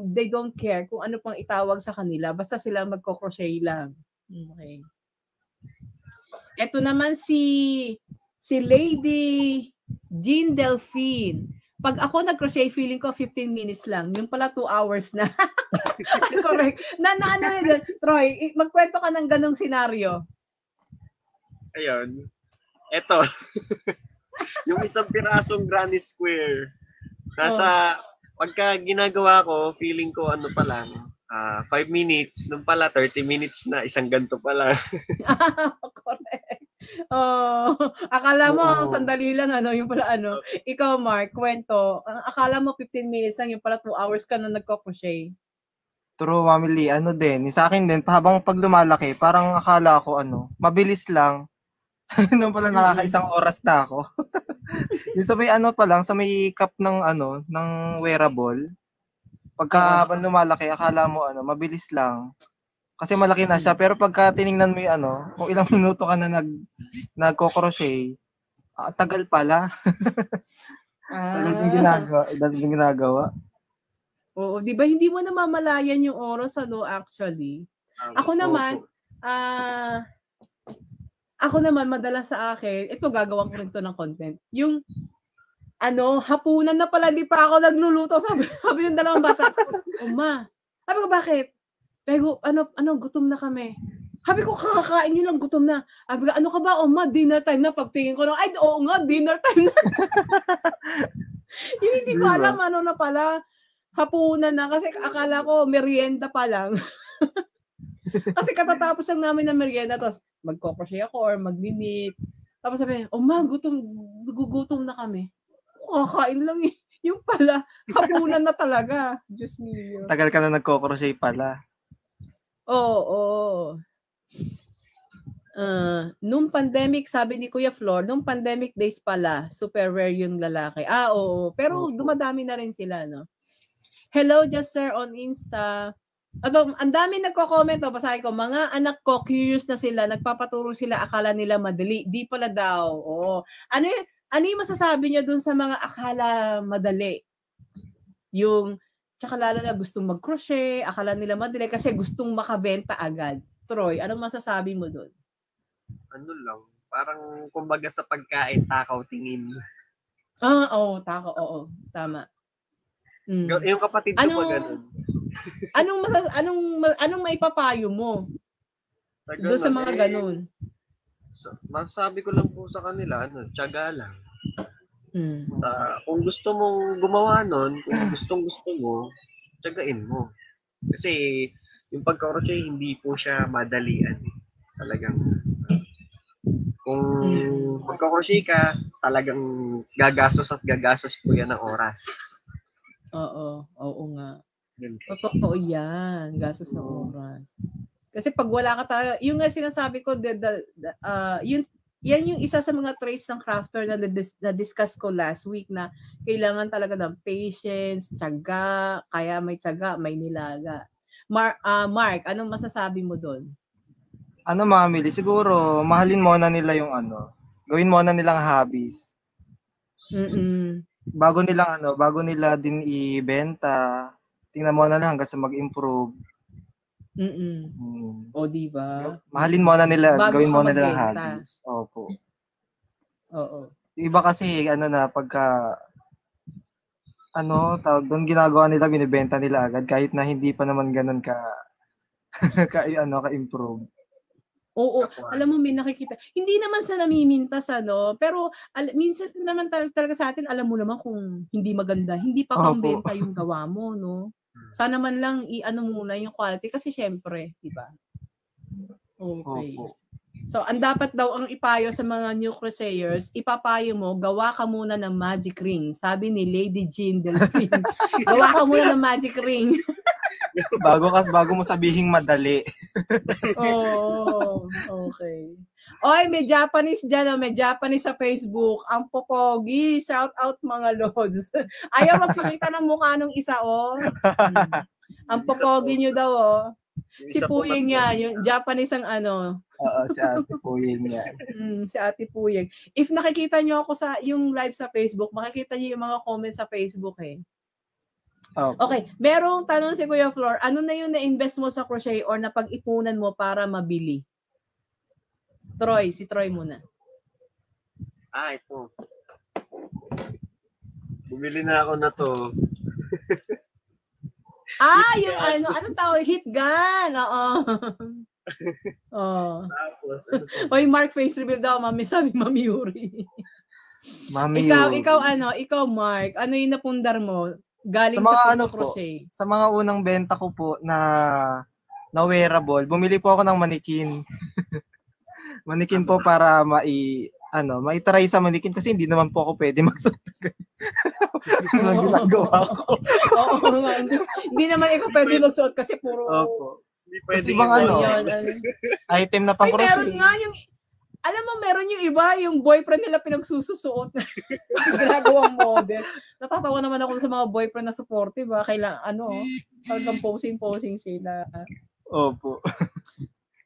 they don't care kung ano pang itawag sa kanila, basta sila magko-crochet lang. Okay. Ito naman si Lady Jean Delphine. Pag ako nag-crochet, feeling ko 15 minutes lang. Yung pala 2 hours na. Correct. Troy, magkwento ka ng ganong senaryo. Ayun. Eto. Yung isang pirasong granny square. Pagka ginagawa ko, feeling ko pa lang, 5 minutes. Nung pala, 30 minutes na. Isang ganto pala. Correct. Oh, akala mo sandali lang yung pala Ikaw Mark, kwento. Akala mo 15 minutes lang, yung pala 2 hours ka na nagko-crochet. True, family, sa akin din, habang pag lumalaki, parang akala ko mabilis lang. Nung pala nakaka-1 oras na ako. Yung sa may sa may cup ng ng wearable. Pagka habang lumalaki, akala mo mabilis lang. Kasi malaki na siya, pero pagka tiningnan mo yung kung ilang minuto ka na nagko-crochet, tagal pala. Tagal yung ginagawa. Oo, 'di ba hindi mo namamalayan yung oras actually. Ako naman, madalas sa akin, ito gagawin ko rin to ng content. Yung hapunan na pala, di pa ako nagluluto. Sabi yung dalawang bata, Uma, sabi ko, bakit? Pero, gutom na kami. Sabi ko, kakakain nyo lang, gutom na. Sabi ko, ano ka ba, Uma, dinner time na. Pagtingin ko ay, oo nga, dinner time na. Yung hindi ko alam, na pala, hapunan na. Kasi akala ko, merienda pa lang. Kasi katatapos lang namin ng merienda, tapos magko-crochet ako or magninit. Tapos sabi, Uma, gutom na kami. Kakain lang eh. Yung pala, hapunan na talaga. Diyos mio. Tagal ka na nagko-crochet pala. Oo. Nung pandemic, sabi ni Kuya Flor, nung pandemic days pala, super rare yung lalaki. Oo. Pero dumadami na rin sila, no? Hello, just sir on Insta. Ang dami nagko-comment, basahin ko, mga anak ko, curious na sila, nagpapaturo sila, akala nila madali. Di pala daw. Oo. Ano yung masasabi niyo dun sa mga akala madali? Tsaka lalo na gustong mag-crochet, akala nila madali kasi gustong makabenta agad. Troy, anong masasabi mo dun? Ano lang, parang kumbaga sa pagkain, takaw tingin. Oo, tama. Yung kapatid ko pa ganun. Anong maipapayo mo doon sa mga ganun? Masasabi ko lang po sa kanila, tiyaga lang. Kung gusto mong gumawa nun, kung gusto mo, tiyagain mo. Kasi yung pagka-crochet, hindi po siya madalian. Talagang kung magka-crochet ka, talagang gagastos po yan ng oras. Oo nga. Totoo yan, gastos ng oras. Kasi pag wala ka talaga, yung nga sinasabi ko, yan yung isa sa mga traits ng crafter na discuss ko last week na kailangan talaga ng patience, tiyaga, kaya may tiyaga, may nilaga. Mark, anong masasabi mo doon? Mamili, siguro mahalin muna nila yung gawin muna nilang hobbies. Bago nila din ibenta, tingnan mo na lang hanggang sa mag-improve. O, diba? Mahalin mo na nila, bago gawin mo na nila magbenta. hobbies. Opo. Oo. Iba kasi, pagka, tawag doon, ginagawa nila, binibenta nila agad, kahit na hindi pa naman ganun ka-improve. Oo, alam mo, may nakikita. Hindi naman sa namimintas, pero minsan naman talaga sa atin, alam mo naman kung hindi maganda, hindi pa pambenta yung gawa mo, no? Sana man lang muna yung quality kasi syempre, di ba? Okay. So, ang dapat daw ang ipayo sa mga new crocheters, ipapayo mo, gawa ka muna ng magic ring. Sabi ni Lady Jean Delphine. Gawa ka muna ng magic ring. bago mo sabihing madali. Okay. Oy, may Japanese dyan, may Japanese sa Facebook. Ang popogi. Shout out mga lods. Ayaw magpakita ng mukha ng isa, Ang popogi nyo daw, Si Puyeng yan, yung Japanese ang Oo, si Ate Puyeng yan. Si Ate Puyeng. If nakikita nyo ako sa yung live sa Facebook, makikita nyo yung mga comments sa Facebook Okay, merong tanong si Kuya Flor, ano na yung na-invest mo sa crochet or napag-ipunan mo para mabili? Troy, si Troy muna. Ito. Bumili na ako na to. Yung anong tawag? Heat gun. Oo. Tapos, Oy, Mark, face reveal daw, sabi Mami Yuri. Ikaw Mark, ano yung napundar mo? Galing sa crochet. Sa mga unang benta ko po na wearable, bumili po ako ng manikin. Manikin po para maitry sa manikin kasi hindi naman po ako pwede magsuot. Ang ginagawa ko. Hindi naman ikaw pwede magsuot kasi puro hindi pwede item na pang crochet. Meron nga yung alam mo, meron yung iba, yung boyfriend nila pinagsususuot na ginagawang model. Natatawa naman ako sa mga boyfriend na supportive, talagang posing sila. Opo.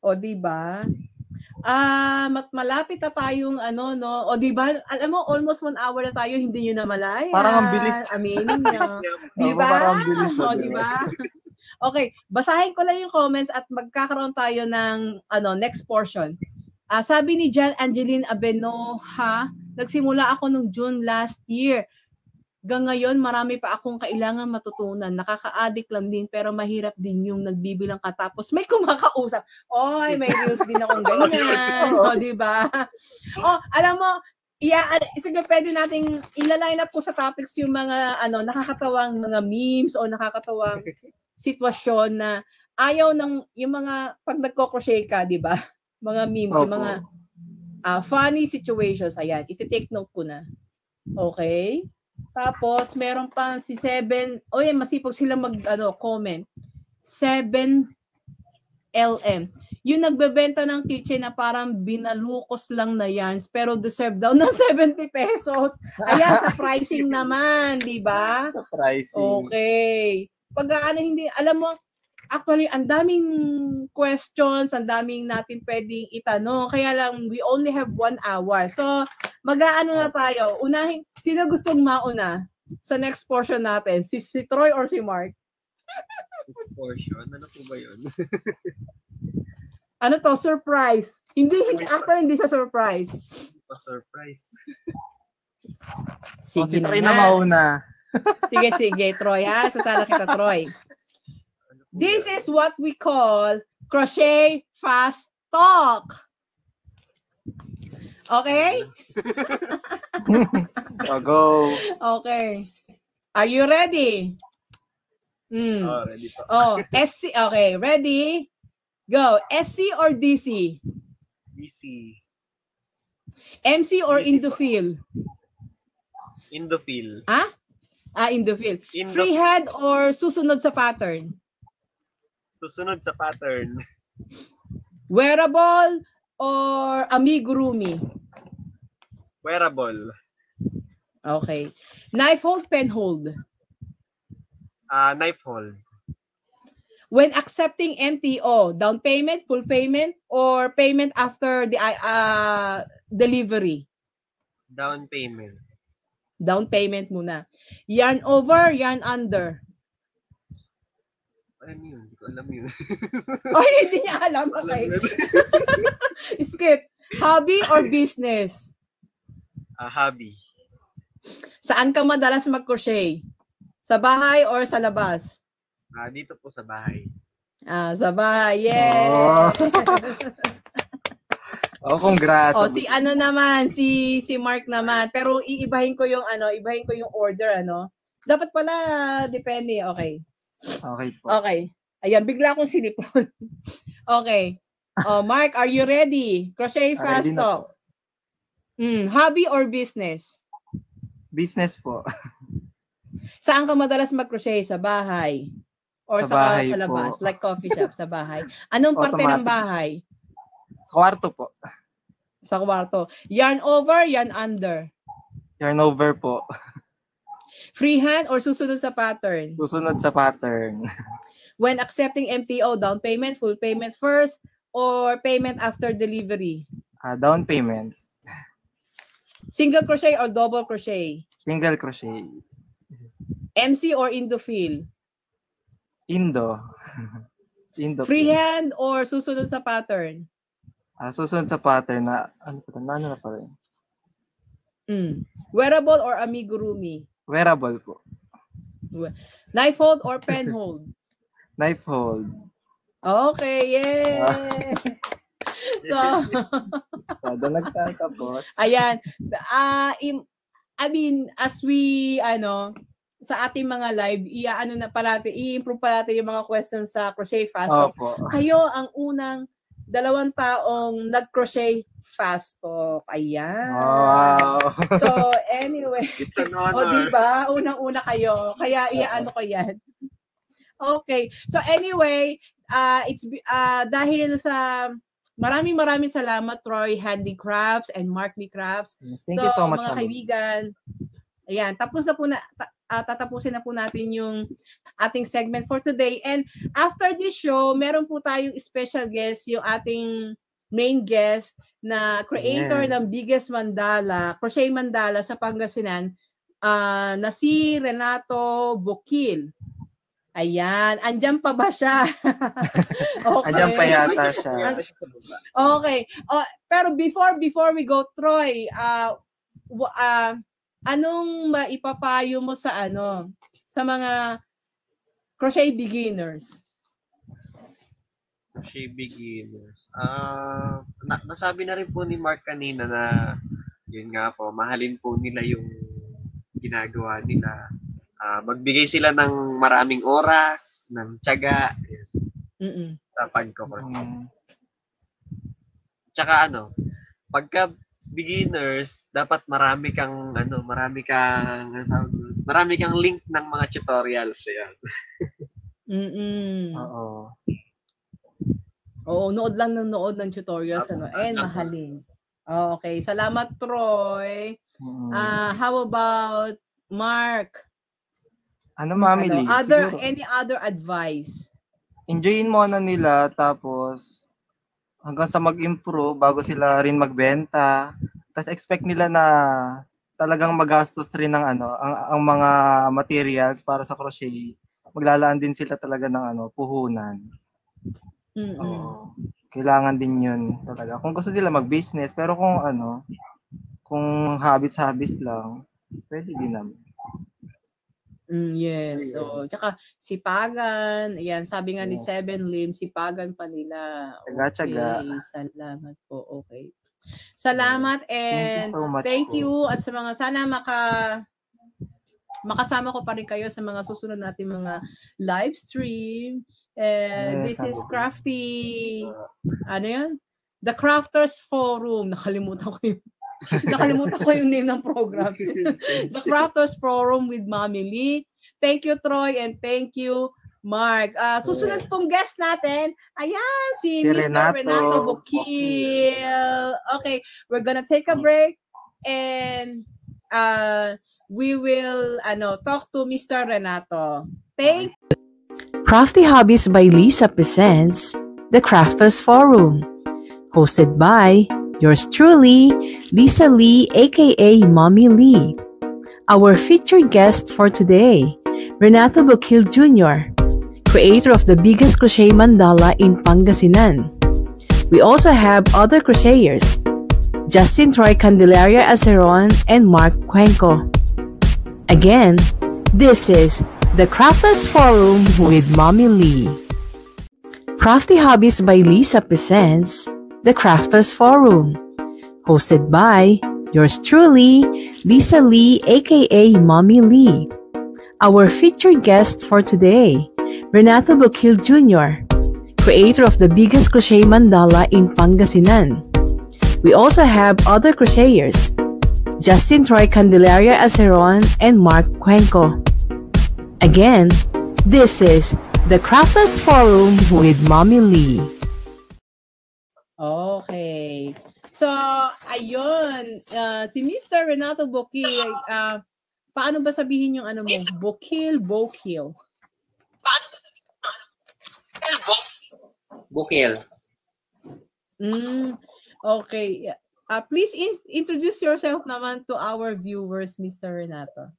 O, diba? Malapit na tayong O, diba? Alam mo, almost 1 hour na tayo, hindi nyo na malaya. Parang ang bilis. Aminin nyo. Diba? Parang ang bilis. Diba? Okay, basahin ko lang yung comments at magkakaroon tayo ng next portion. Sabi ni Jan Angeline Abenoha, nagsimula ako nung June last year. Hanggang ngayon, marami pa akong kailangan matutunan. Nakaka-addict lang din, pero mahirap din yung nagbibilang ka tapos may kumakausap. Oy, may reels din akong ganyan. Diba? Alam mo, sige, pwede nating ila-line up ko sa topics yung mga nakakatawang mga memes o nakakatawang sitwasyon na ayaw yung mga pag nagko-crochet ka, diba? Mga memes, yung mga funny situations. Ayan, iti-take note ko na. Okay? Tapos, meron pa si 7, masipag sila comment. 7LM. Yung nagbebenta ng kitchen na parang binalukos lang na yarns, pero deserve daw ng 70 pesos. Ayan, sa pricing naman, di ba? Sa pricing. Okay. hindi, alam mo, actually, ang daming questions, ang daming natin pwedeng itanong. Kaya lang, we only have 1 hour. So, mag-aano na tayo. Unahin, sino gustong mauna sa next portion natin? Si Troy or si Mark? Portion? Ano po ba yun? Ano to? Surprise. Hindi siya surprise. Surprise. Sige si Troy na mauna. Sige, Troy. Sasala kita, Troy. This is what we call crochet fast talk. Okay? Go. Okay. Are you ready? Ready po. SC. Okay, ready? Go. SC or DC? DC. MC or DC Indofil? Indofil. Indofil. Freehand or susunod sa pattern? Susunod sa pattern. Wearable or amigurumi? Wearable. Okay. Knife hold, pen hold? Knife hold. When accepting MTO, down payment, full payment, or payment after the delivery? Down payment. Down payment muna. Yarn over, yarn under? Ano yun? Hindi ko alam yun. Hindi niya alam. Okay. Skip. Hobby or business? Hobby. Saan ka madalas mag-crochet? Sa bahay or sa labas? Dito po sa bahay. Sa bahay. Yeah. Congrats. Si naman, si Mark naman. Pero iibahin ko yung order, Dapat pala depende. Okay. Okay po. Okay. Ayan, bigla akong sinipon. Okay. Mark, are you ready? Crochet fast talk. Hobby or business? Business po. Saan ka madalas mag-crochet? Sa bahay? Or sa labas? Like coffee shop, sa bahay? Anong parte ng bahay? Sa kwarto po. Sa kwarto. Yarn over, yarn under? Yarn over po. Freehand or susunod sa pattern? Susunod sa pattern. When accepting MTO, down payment, full payment first, or payment after delivery? Down payment. Single crochet or double crochet? Single crochet. MC or Indofil? Indo. Freehand or susunod sa pattern? Susunod sa pattern na ano na pa rin. Wearable or amigurumi? Wearable po. Knife hold or pen hold? Knife hold. Okay, yeah. So, doon nagtatapos. Ayan. As we, sa ating mga live, i-improve pa natin yung mga questions sa Crochet Fast Talk. Kayo ang unang 2 taong nag-crochet fast talk. Ayan. Wow. So, anyway. It's an honor. Diba? Unang-una kayo. Kaya ko yan. Okay. So, anyway, dahil sa maraming salamat, Troy Handicrafts and Mark D. Crafts. Thank you so much. Mga kaibigan, ayan, tatapusin na po natin yung ating segment for today. And after this show, meron po tayong special guest, yung ating main guest na creator ng biggest mandala, crochet mandala sa Pangasinan, na si Renato Bukil. Ayan, andyan pa ba siya? Okay. Andyan pa yata siya. Okay. Pero before we go, Troy, anong maipapayo mo sa mga crochet beginners? Crochet beginners. Nasabi na rin po ni Mark kanina na yun nga po, mahalin po nila yung ginagawa nila. Magbigay sila ng maraming oras, ng tiyaga sa pagko-crochet. Tsaka pagka beginners, dapat marami kang link ng mga tutorials. Yan. Oo. Oo, nood lang ng nood ng tutorials and mahalin. Okay, salamat Troy. How about Mark? Mami Lee? Siguro, Any other advice? enjoyin muna nila, tapos hanggang sa mag-improve bago sila rin magbenta. Tapos expect nila na talagang magastos rin ng ang mga materials para sa crochet. Maglalaan din sila talaga ng puhunan. Oo. Kailangan din 'yun talaga. Kung gusto nila mag-business, pero kung habis-habis lang, pwede din naman. Yes. So, tsaka sipagan. Ayan, sabi nga ni Seven Lim, sipagan pa nila. Tsaga-tsaga. Okay, salamat po. Okay. Salamat and Thank you so much thank po. you at sa mga sana makasama ko pa rin kayo sa mga susunod nating mga live stream. This is Crafty. Ano yan? The Crafters Forum. Nakalimutan ko yung name ng program. The Crafters Forum with Mami Lee. Thank you, Troy, and thank you, Mark. Susunod pong guest natin, ayan, si Mr. Renato Bukil. Okay, we're gonna take a break and we will talk to Mr. Renato. Thank you. Crafty Hobbies by Lisa presents The Crafters Forum, hosted by yours truly, Lisa Lee, aka Mommy Lee. Our featured guest for today, Renato Bukil Jr., creator of the biggest crochet mandala in Pangasinan. We also have other crocheters, Justin Troy Candelaria Aceron and Mark Cuenco. Again, this is The Crafters Forum with Mommy Lee. Crafty Hobbies by Lisa presents The Crafters Forum, hosted by yours truly, Lisa Lee, aka Mommy Lee. Our featured guest for today, Renato Bukil Jr., creator of the biggest crochet mandala in Pangasinan. We also have other crocheters, Justin Troy Candelaria Aceron and Mark Cuenco. Again, this is The Crafters Forum with Mommy Lee. Okay. So, ayun, si Mr. Renato Bukil, paano ba sabihin yung mo? Bukil? Paano ba sabihin Bukil. Okay. Please introduce yourself naman to our viewers, Mr. Renato.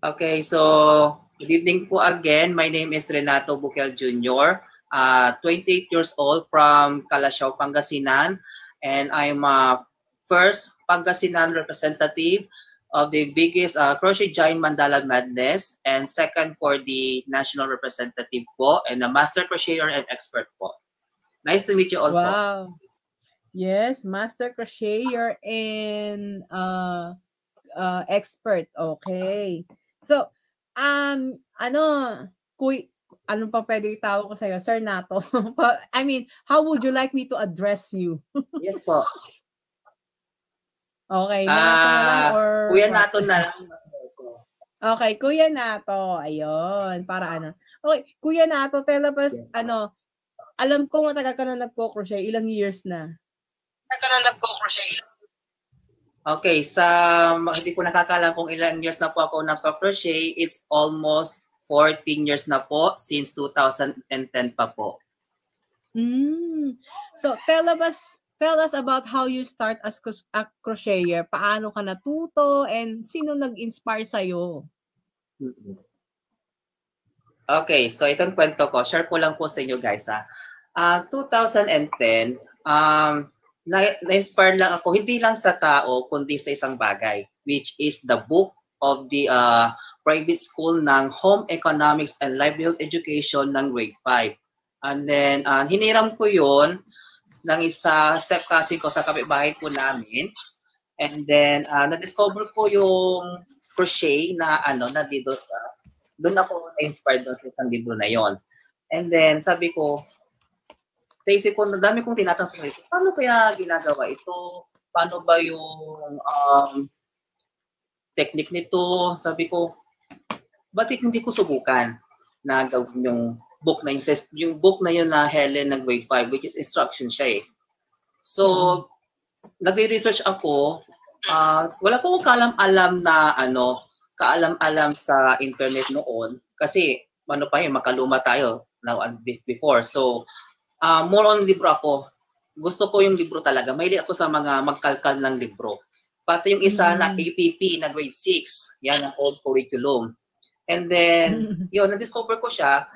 Okay, so good evening po again. My name is Renato Bukil Jr., 28 years old from Calasiao, Pangasinan, and I'm a first Pangasinan representative of the biggest Crochet Giant Mandala Madness, and second for the national representative po, and a master crocheter and expert po. Nice to meet you all. Wow. Po. Yes, master crocheter and expert. Okay. So, ano pa pwede itawag ko sa'yo? Sir Nato. I mean, how would you like me to address you? Yes po. Okay, Nato na lang or... Kuya Nato na lang. Okay, Kuya Nato. Ayun, para Okay, Kuya Nato, tell us, alam ko matagal ka na nagko-crochet. Ilang years na? Okay, hindi ko nakakalam kung ilang years na po ako nagpa-crochet. It's almost 14 years na po, since 2010 pa po. So, tell us about how you start as a crocheter. Paano ka natuto and sino nag-inspire sa'yo? Okay, so itong kwento ko, share ko lang po sa inyo guys. 2010, na-inspire lang ako, hindi lang sa tao, kundi sa isang bagay, which is the book of the private school ng Home Economics and Livelihood Education ng grade 5. And then, hiniram ko yun ng isa step cousin ko sa kapitbahay po namin. And then, na-discover ko yung crochet na na dito. Doon ako na-inspired doon sa isang libro na yon. And then, sabi ko, sa isip ko, dami kong tinatanong sa sarili, paano kaya ginagawa ito? Paano ba yung technique nito? Sabi ko, bakit hindi ko subukan na gawin yung book na yung book na yun na Helen ng grade 5, which is instruction siya eh. So, nagre-research ako, wala po akong kaalam-alam na kaalam-alam sa internet noon kasi ano pa yun, makaluma tayo now and before. So, more on libro ako. Gusto ko yung libro talaga. Mahilig ako sa mga magkalkal ng libro. Pati yung isa na APP na grade 6, yan ang old curriculum. And then, yun, na-discover ko siya.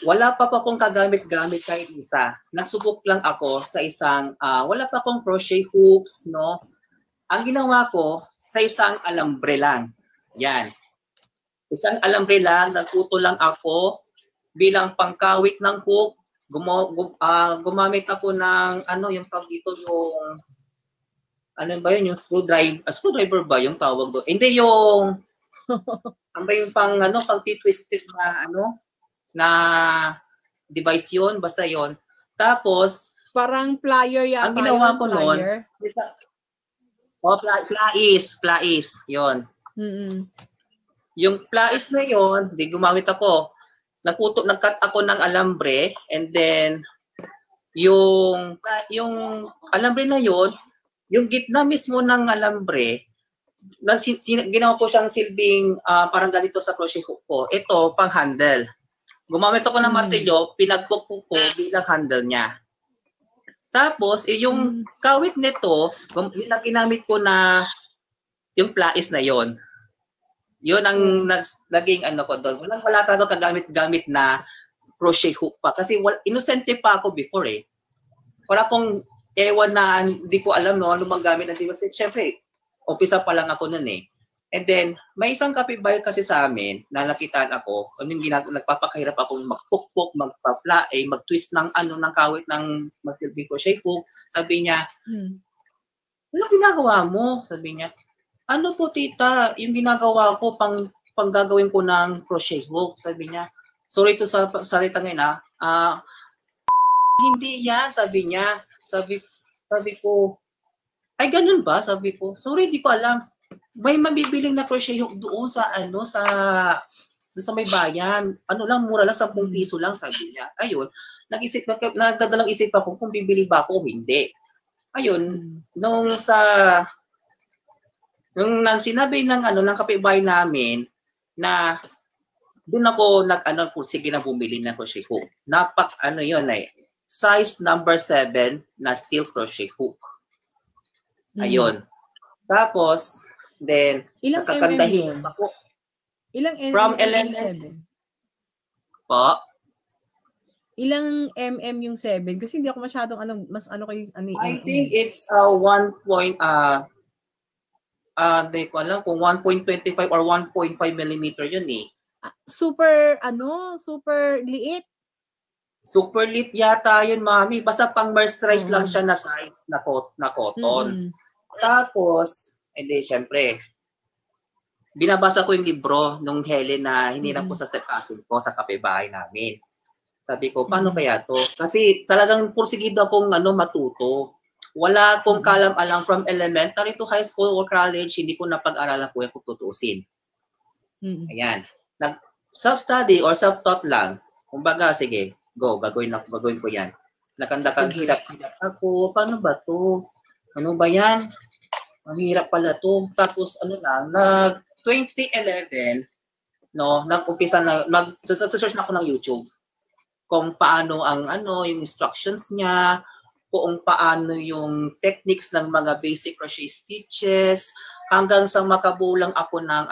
Wala pa akong kagamit-gamit kahit isa. Nagsubok lang ako sa isang, wala pa akong crochet hooks, no? Ang ginawa ko, sa isang alambre lang. Yan. Isang alambre lang, nagtuto lang ako bilang pangkawit ng hook. Gumamit ako ng, yung pag dito yung, ba yun, yung screwdriver ba yung tawag doon? Hindi yung, yung pang twisted na device yun, basta yun. Tapos, parang plier yata. Ang ginawa ko noon, plais, yun. Yung plais na yun, gumamit ako. Nag-cut ako ng alambre, and then, yung alambre na yun, yung gitna mismo ng alambre, ginawa ko siyang silbing parang ganito sa crochet hook ko. Ito, pang handle. Gumamit ako ng martilyo, pinagpukpuk ko bilang handle niya. Tapos, yung kawit nito, ginamit ko na yung plais na yon. Yun ang naging ko doon. Wala talaga kagamit-gamit na crochet hook pa. Kasi inosente pa ako before eh. Wala akong ewan na hindi ko alam ano bang gamit na device. Siyempre, umpisa pa lang ako nun eh. And then, may isang kapitbahay kasi sa amin na nakitaan ako. Nagpapakahirap akong magpukpok, mag-twist ng kawit ng magsilbing crochet hook. Sabi niya, ano ginagawa mo? Sabi niya, ano po tita, yung ginagawa ko pang gagawin ko ng crochet hook. Sabi niya, sorry to sa salita ngayon hindi yan, sabi niya. Sabi ko, ay ganun ba? Sabi ko, sorry, di ko alam. May mabibiling na crochet hook doon sa may bayan. Mura lang, 10 piso lang, sabi niya. Ayun, nagdadalang isip ako kung bibili ba ako o hindi. Ayun, nung sinabi ng kapitbahay namin na doon ako sige na bumili ng crochet hook. Size number 7 na steel crochet hook. Ayun. Tapos, then, nakakandahin ako. Ilang mm from 11. Po? Ilang mm yung 7? Kasi hindi ako masyadong I think it's 1 point, hindi ko alam kung 1.25 or 1.5 millimeter yun eh. Super liit. Super liit yata yun, mami. Basta pang mercerize lang siya na size na cotton. Tapos, hindi, syempre, binabasa ko yung libro nung Helen na hinirap ko sa step cousin ko sa kapitbahay namin. Sabi ko, paano kaya to? Kasi talagang pursigido akong matuto. Wala akong kalam-alam from elementary to high school or college, hindi ko napag-aralan po yung kung tutusin. Ayan. Self-study or self-taught lang. Kumbaga, sige, go, gagawin ko yan. Nakandakang hirap-hirap ako. Paano ba to? Ano ba yan? Ang hirap pala to. Tapos, 2011, nag-umpisa nag-search na ako ng YouTube kung paano yung instructions niya, kung paano yung techniques ng mga basic crochet stitches, hanggang sa makabulang ako ng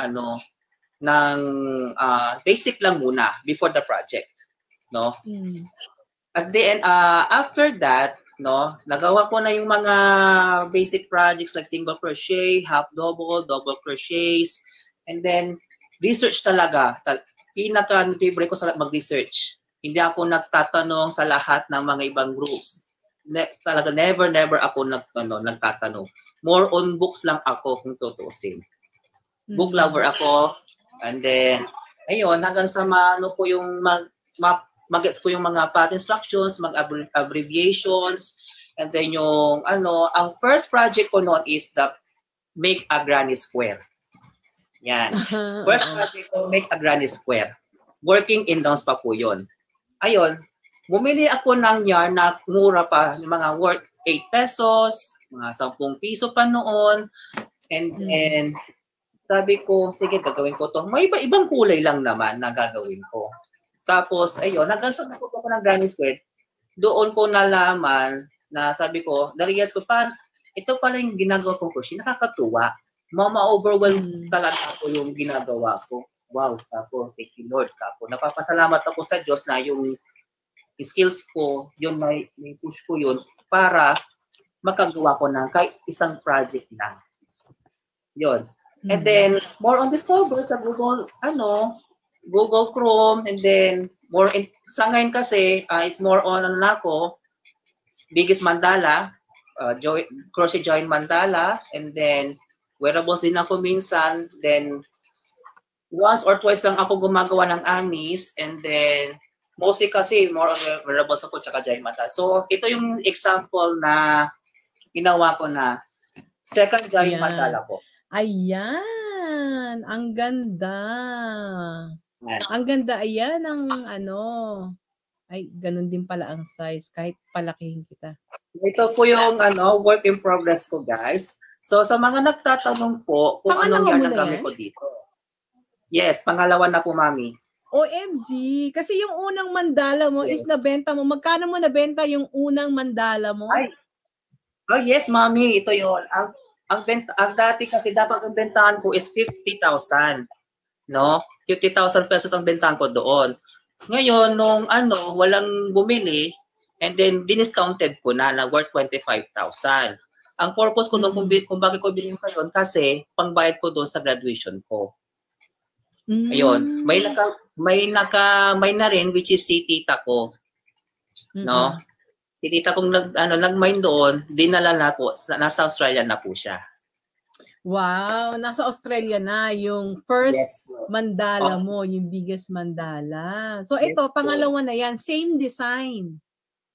basic lang muna before the project, no? At the end, after that, nagawa ko na yung mga basic projects like single crochet, half double crochets, and then research talaga. Pinaka-favorite ko sa mag-research. Hindi ako nagtatanong sa lahat ng mga ibang groups. Talaga never ako nagtatanong. More on books lang ako kung tutusin. Book lover ako, and then ayun hanggang sa ko yung magets ko yung mga path instructions, mag-abbreviations, and then yung ang first project ko noon is the make a granny square. Yan. First project ko, make a granny square. Working in Downs pa po yun. Ayun, bumili ako ng yarn na mura pa, mga worth 8 pesos, mga 10 piso pa noon. And then, sabi ko, sige, gagawin ko to. May ibang kulay lang naman na gagawin ko. Tapos, ayun, nagkasabot ko ng granny square. Doon ko nalaman na sabi ko, na-realize ko pa, ito pala yung ginagawa kong crochet. Nakakatuwa. Ma-overwhelm talaga ako yung ginagawa ko. Wow, tapos, thank you Lord. Tapos, napapasalamat ako sa Diyos na yung skills ko, yun may push ko yun para makagawa ko ng kahit isang project lang. Yun. And then, more on Discover sa Google, Google Chrome, and then, sa ngayon kasi, it's more on, Biggest Mandala, Crochet Join Mandala, and then, wearables din ako minsan, then, once or twice lang ako gumagawa ng amis, and then, mostly kasi, more on wearables ako, tsaka Join Mandala. So, ito yung example na ginawa ko na second Join Mandala ko. Ayan, ang ganda. Ang ganda, ayan ang ay, ganun din pala ang size, kahit palakihin kita. Ito po yung work in progress ko, guys. So, sa mga nagtatanong po kung anong yarn ang gamit ko dito. Yes, pangalawa na po, Mami. OMG, kasi yung unang mandala mo is nabenta mo. Magkano mo nabenta yung unang mandala mo? Ay. Oh, yes, Mami, ito yon. Ang dati kasi dapat ang bentahan ko is 50,000. No? 50,000 pesos ang bentahan ko doon. Ngayon, nung walang bumili, and then diniscounted ko na worth 25,000. Ang purpose ko doon kung bakit ko bilhin ko yun, kasi pangbayad ko doon sa graduation ko. Ayun, may na rin, which is si tita ko. No? Si tita kong nag-mine doon, dinala na po, nasa Australia na po siya. Wow, nasa Australia na yung first mandala mo, yung biggest mandala. So ito, pangalawa na yan, same design.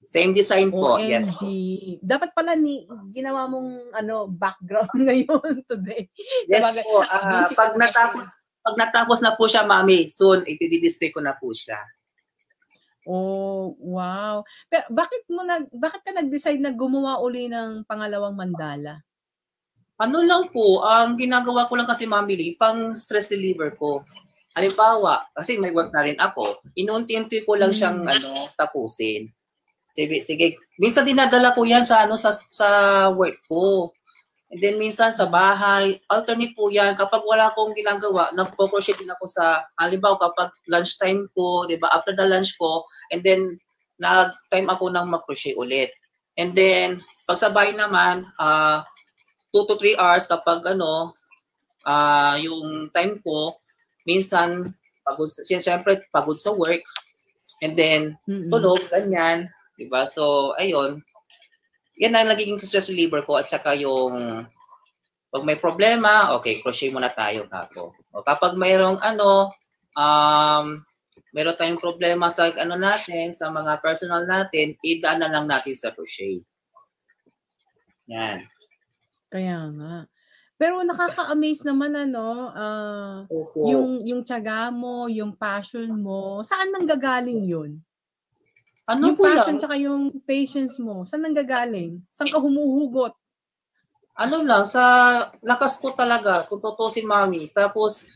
Same design po, OMG. yes po. Dapat pala ginawa mong background ngayon today. Yes po, pag natapos na po siya, Mami, soon i-display ko na po siya. Oh, wow. Pero bakit ka nag-decide na gumawa uli ng pangalawang mandala? Lang po, ang ginagawa ko lang kasi, Mami Lee, pang stress reliever ko. Halimbawa, kasi may work na rin ako, inuunti-unti ko lang siyang tapusin. Sige. Minsan dinadala ko yan sa work ko. And then minsan sa bahay, alternate po yan. Kapag wala akong ginagawa, nagpo-crochet din ako sa, halimbawa kapag lunchtime ko, di ba, after the lunch ko, and then nag-time ako ng mag-crochet ulit. And then, pag sa bahay naman, 2 to 3 hours kapag yung time ko, minsan, siyempre pagod sa work, and then, tulog, ganyan, di ba? So, ayun, yan ang nagiging stress reliever ko, at saka yung pag may problema, okay, crochet muna tayo kako. O kapag mayroong meron tayong problema sa natin, sa mga personal natin, idaan na lang natin sa crochet. Yan. Kaya nga. Pero nakaka-amaze naman yung tiyaga mo, yung passion mo, saan nanggagaling yun? Yung passion tsaka yung patience mo, saan nanggagaling? Saan ka humuhugot? Sa lakas ko talaga, kung tutusin, Mami. Tapos,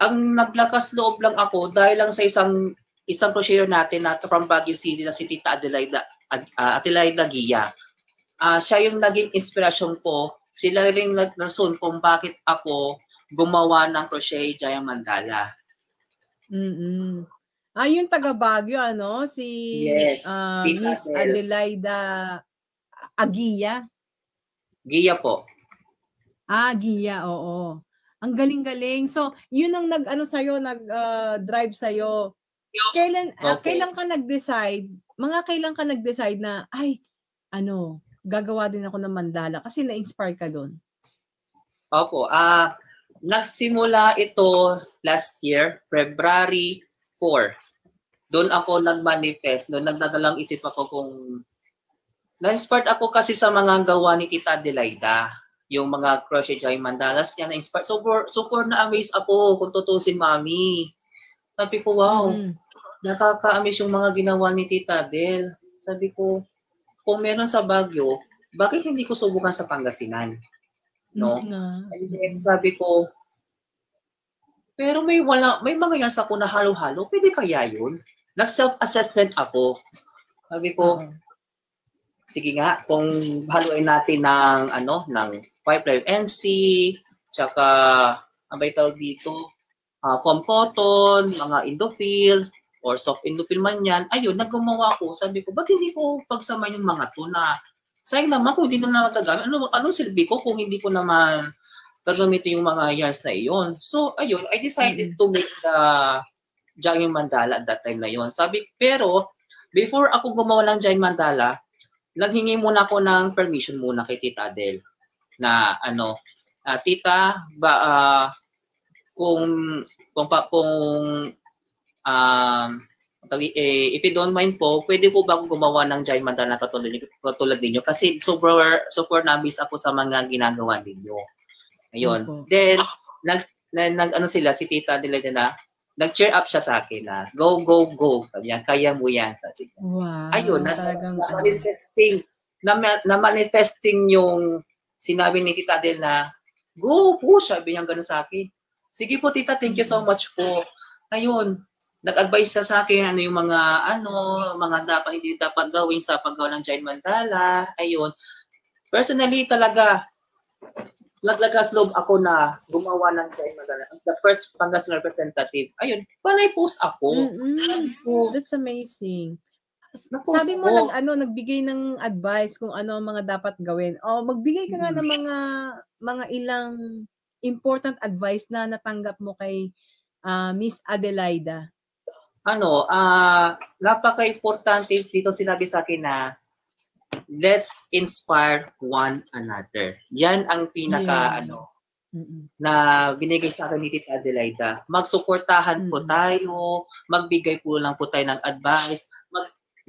ang naglakas loob lang ako dahil lang sa isang crocheter natin na from Baguio City na si Tita Adelaida Gia. Siya yung naging inspirasyon ko. Sila rin nagrason kung bakit ako gumawa ng Crochet Giant Mandala. Yung taga Baguio, si Miss Adelaida Agia. Gia po. Gia, oo. Ang galing-galing. So, yun ang nag-drive sa'yo. Kailan ka nag-decide? Kailan ka nag-decide na, gagawa din ako ng mandala kasi na-inspire ka doon? Opo. Nagsimula ito last year, February 4. doon ako nag-manifest, doon nagdadalang isip ako kung na-inspired ako kasi sa mga gawa ni Tita Adelaida, yung mga crochet giant mandalas niya, na-inspired. Super na-amaze ako kung tutusin, Mami. Sabi ko, wow, nakaka-amaze yung mga ginawa ni Tita Adel. Sabi ko, kung meron sa Baguio, bakit hindi ko subukan sa Pangasinan? No? And then sabi ko, pero may mga yan sa ko na halo-halo, pwede kaya yun? Nag-self-assessment ako. Sabi ko, sige nga, kung haluin natin ng 5-layer MC, tsaka, ang ba tawag dito, foam cotton, mga indofil, or soft indofil man yan, ayun, naggumawa ko. Sabi ko, ba't hindi ko pagsama yung mga to na, sayang naman kung hindi ko na magagamit, anong silbi ko kung hindi ko naman gagamitin yung mga yarns na iyon. So, ayun, I decided to make the giant mandala at that time na yon. Pero, before ako gumawa ng giant mandala, naghingi muna ako ng permission muna kay Tita Adel na Tita, if you don't mind po, pwede po ba akong gumawa ng giant mandala katulad ninyo? Kasi super na-miss ako sa mga ginagawa ninyo. Ayun. Then, sila, si Tita Adelaida na, nag-cheer up siya sa akin na, go, go, go. Sabi niya, kaya mo yan. Wow. Ayun, na-manifesting yung sinabi ni Tita Adel na, go, push. Sabi niya gano'n sa akin. Sige po, Tita, thank you so much po. Ayun, nag-advise siya sa akin yung mga hindi dapat gawin sa paggawa ng giant mandala. Ayun. Personally talaga, naglagas loob ako na gumawa ng giant mandala. The first Pangasinan representative. Ayun, panay post ako. That's amazing. Sabi mo nagbigay ng advice kung ano ang mga dapat gawin. Magbigay ka nga ng mga ilang important advice na natanggap mo kay Miss Adelaida. Napaka-importante dito sinabi sa akin na let's inspire one another. Yan ang pinaka na binigay sa akin ni Tita Adelaida. Magsuportahan po tayo, magbigay po lang po tayo ng advice,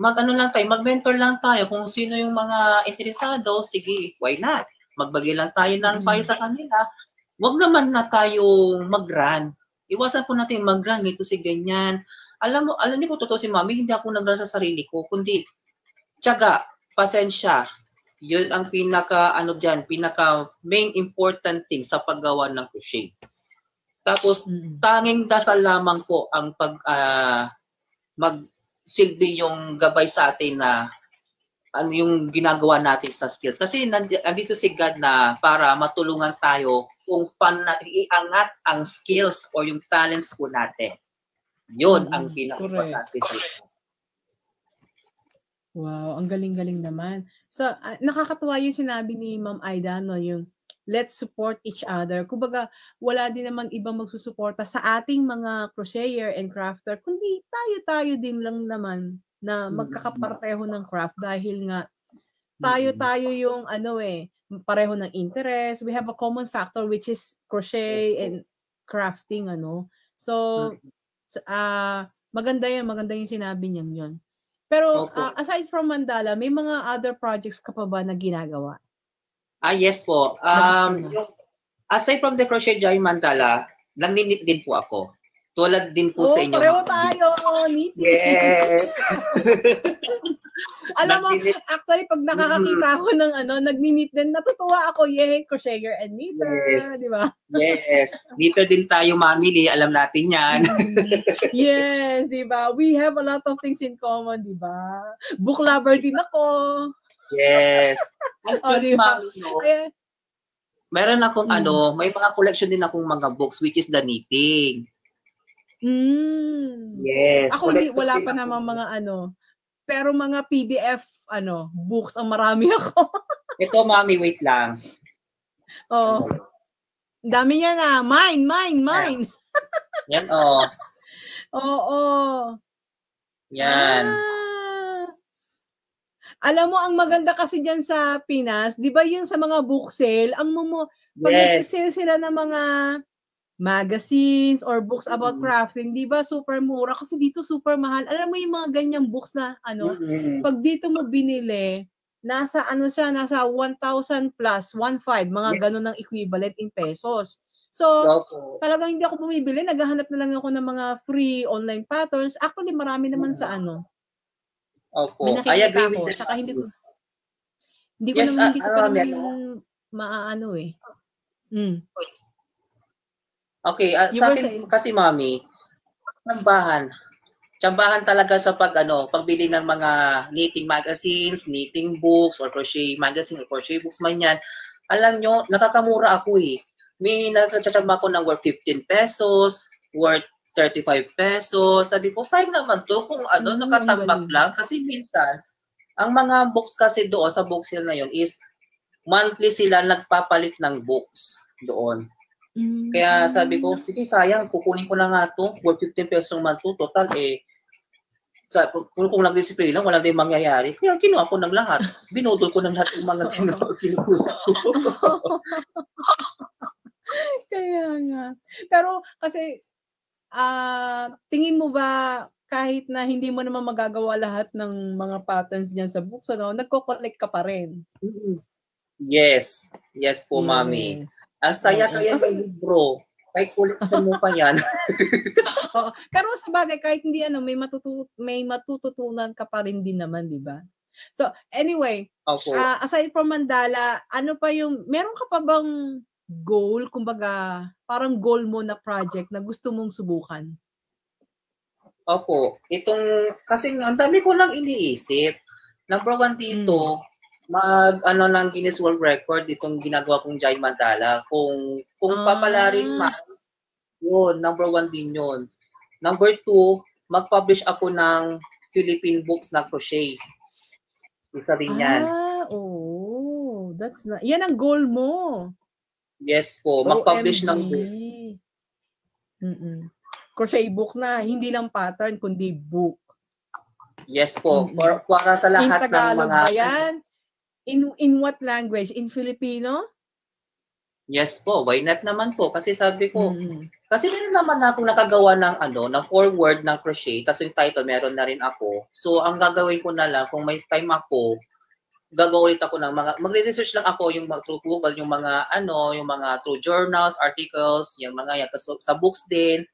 mag-mentor lang tayo kung sino yung mga interesado, sige, why not? Magbigay lang tayo ng payo sa kanila. Huwag naman na tayo mag-run. Iwasan po natin mag-run, ito si ganyan. Alam niyo po, totoo si Mami, hindi ako nag-run sa sarili ko, kundi tiyaga, pasensya. Yun ang pinaka main important thing sa paggawa ng crochet. Tapos tanging dasal lamang po ang magsilbi yung gabay sa atin na ano yung ginagawa natin sa skills. Kasi nandito si God na para matulungan tayo kung paano natin iangat ang skills o yung talents po natin. Yun ang pinaka-importante sa ito. Wow, ang galing-galing naman. So, nakakatuwa yung sinabi ni Ma'am Aida, yung let's support each other. Kumbaga, wala din naman ibang magsusuporta sa ating mga crocheter and crafter, kundi tayo-tayo din lang naman na magkakapareho ng craft dahil nga tayo-tayo yung pareho ng interest. We have a common factor which is crochet and crafting, So, maganda yung sinabi niyang yun. Pero aside from mandala, may mga other projects ka pa ba na ginagawa? Yes po. Aside from the crochet giant mandala, nagninit din po ako. Tulad din po sa inyo. Pareho tayo. Knitting. Yes. Alam mo, actually, pag nakakakita ako ng nagninit din, natutuwa ako. Yay, crocheter and knitter. Yes. Di ba? Yes. Knitter din tayo, Mami. Alam natin yan. Yes, di ba? We have a lot of things in common, di ba? Book lover din ako. Yes. Di ba? Meron akong may mga collection din akong mga books which is the knitting. Yes. Ako wala pa namang mga pero mga PDF books ang marami ako. Ito, Mami, wait lang. Dami niya na. Mine. Yan, Oo. Yan. Alam mo, ang maganda kasi dyan sa Pinas, di ba yung sa mga book sale, pag nagsisale sila ng mga magazines or books about crafting, di ba super mura? Kasi dito super mahal. Alam mo yung mga ganyang books na pag dito mo binili, nasa nasa 1,000 plus, 1,500, mga ganun ng equivalent in pesos. So, talagang hindi ako bumibili. Naghahanap na lang ako ng mga free online patterns. Actually, marami naman sa Opo. may I nakikita agree ko. with Tsaka that. hindi ko Yes, hindi ko pa marami naman maaano eh. Okay, You sa were akin saying? kasi mami, tsambahan talaga sa pagbili ng mga knitting magazines, knitting books, or crochet magazine, or crochet books man yan. Alam nyo, nakakamura ako eh. May nagtatsamba ko ng worth 15 pesos, worth 35 pesos. Sabi ko, sayang naman to kung nakatambak lang. Kasi minsan, ang mga books kasi doon sa book sale na yun is monthly sila nagpapalit ng books doon. Kaya sabi ko, sige sayang, kukunin ko na nga to, worth 15 pesos naman to, total kung nag-display lang, walang din mangyayari. Kaya kinuha ko ng lahat. Binudol ko ng lahat yung mga kinukuha ko. Kaya nga. Pero kasi, tingin mo ba kahit na hindi mo naman magagawa lahat ng mga patterns niyan sa books, nagko-collect ka pa rin? Yes. Yes po, mami. Ang saya kaya may libro. Kahit kulitan mo pa yan. Pero sa bagay, kahit hindi may matututunan ka pa rin din naman, di ba? So, anyway, aside from mandala, meron ka pa bang goal, kumbaga, parang goal mo na project na gusto mong subukan? Opo. Kasi ang dami ko lang iniisip. Number 1 dito, ng Guinness World Record itong ginagawa kong Giant Mandala. Kung papalarin yun, number 1 din yun. Number 2, mag-publish ako ng Philippine books na crochet. Isa rin yan. Yan ang goal mo. Yes po, mag-publish ng book. Crochet book na, hindi lang pattern, kundi book. Yes po, para sa lahat ng mga... In ba yan? In what language? In Filipino? Yes po, why not naman po? Kasi sabi ko, kasi meron naman akong nakagawa ng forward ng crochet, tapos yung title meron na rin ako. So, ang gagawin ko na lang, kung may time ako, gagawin ako ng magre-research lang ako yung through Google, yung mga through journals, articles, yung mga yan. Tapos sa books din,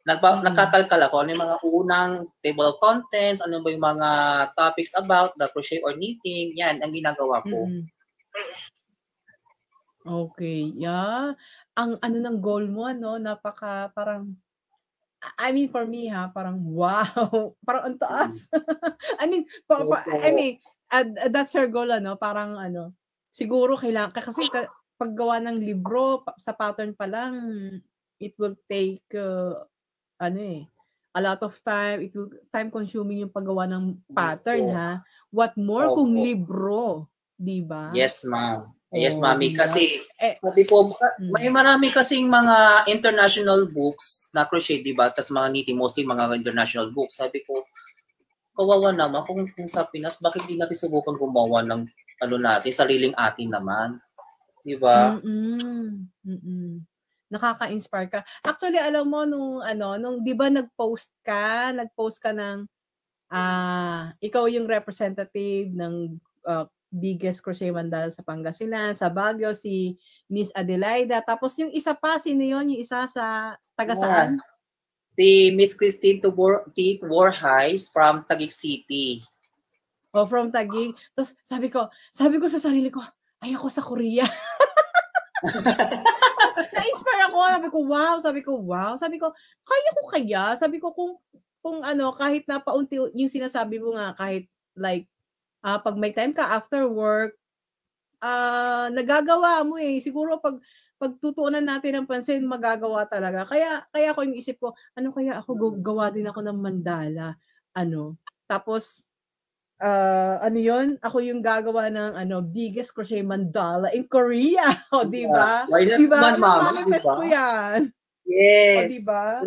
nagkakalkal ako ano yung mga unang table of contents, ano ba yung mga topics about the crochet or knitting, yan ang ginagawa ko. Okay, yeah. Ang ng goal mo, napaka parang, I mean for me parang wow, parang ang taas. I mean, that's your goal, parang siguro kailangan, kasi paggawa ng libro, sa pattern pa lang, it will take, a lot of time. It will time consuming yung paggawa ng pattern, ha? What more kung libro, di ba? Yes, ma'am. Yes, mami. Kasi, sabi ko, may marami kasing mga international books na crochet, di ba? Tapos mga knitting, mostly mga international books. Sabi ko, kawawa naman kung sa Pinas, bakit di natin subukan gumawa ng sariling atin naman? Di ba? Nakaka-inspire ka. Actually, alam mo, nung di ba nag-post ka ng, ikaw yung representative ng biggest crochet mandala sa Pangasinan, sa Baguio, si Miss Adelaida. Tapos yung isa pa, sino yun? Yung isa sa taga saan? Si Miss Christine Warhais from Taguig City. From Taguig. Tapos sabi ko sa sarili ko, ay ako sa Korea. Na-inspire ako. Sabi ko, wow. Sabi ko, kaya ko kaya? Sabi ko, kung kahit na paunti, yung sinasabi mo nga, kahit like, pag may time ka after work, nagagawa mo eh. Siguro pag tutuunan natin ng pansin, magagawa talaga. Kaya ako yung isip ko, kaya ako gawa din ako ng mandala. Tapos, yun? Ako yung gagawa ng biggest crochet mandala in Korea. O, di ba? Di ba? Manifest ko yan. Yes. O, di ba?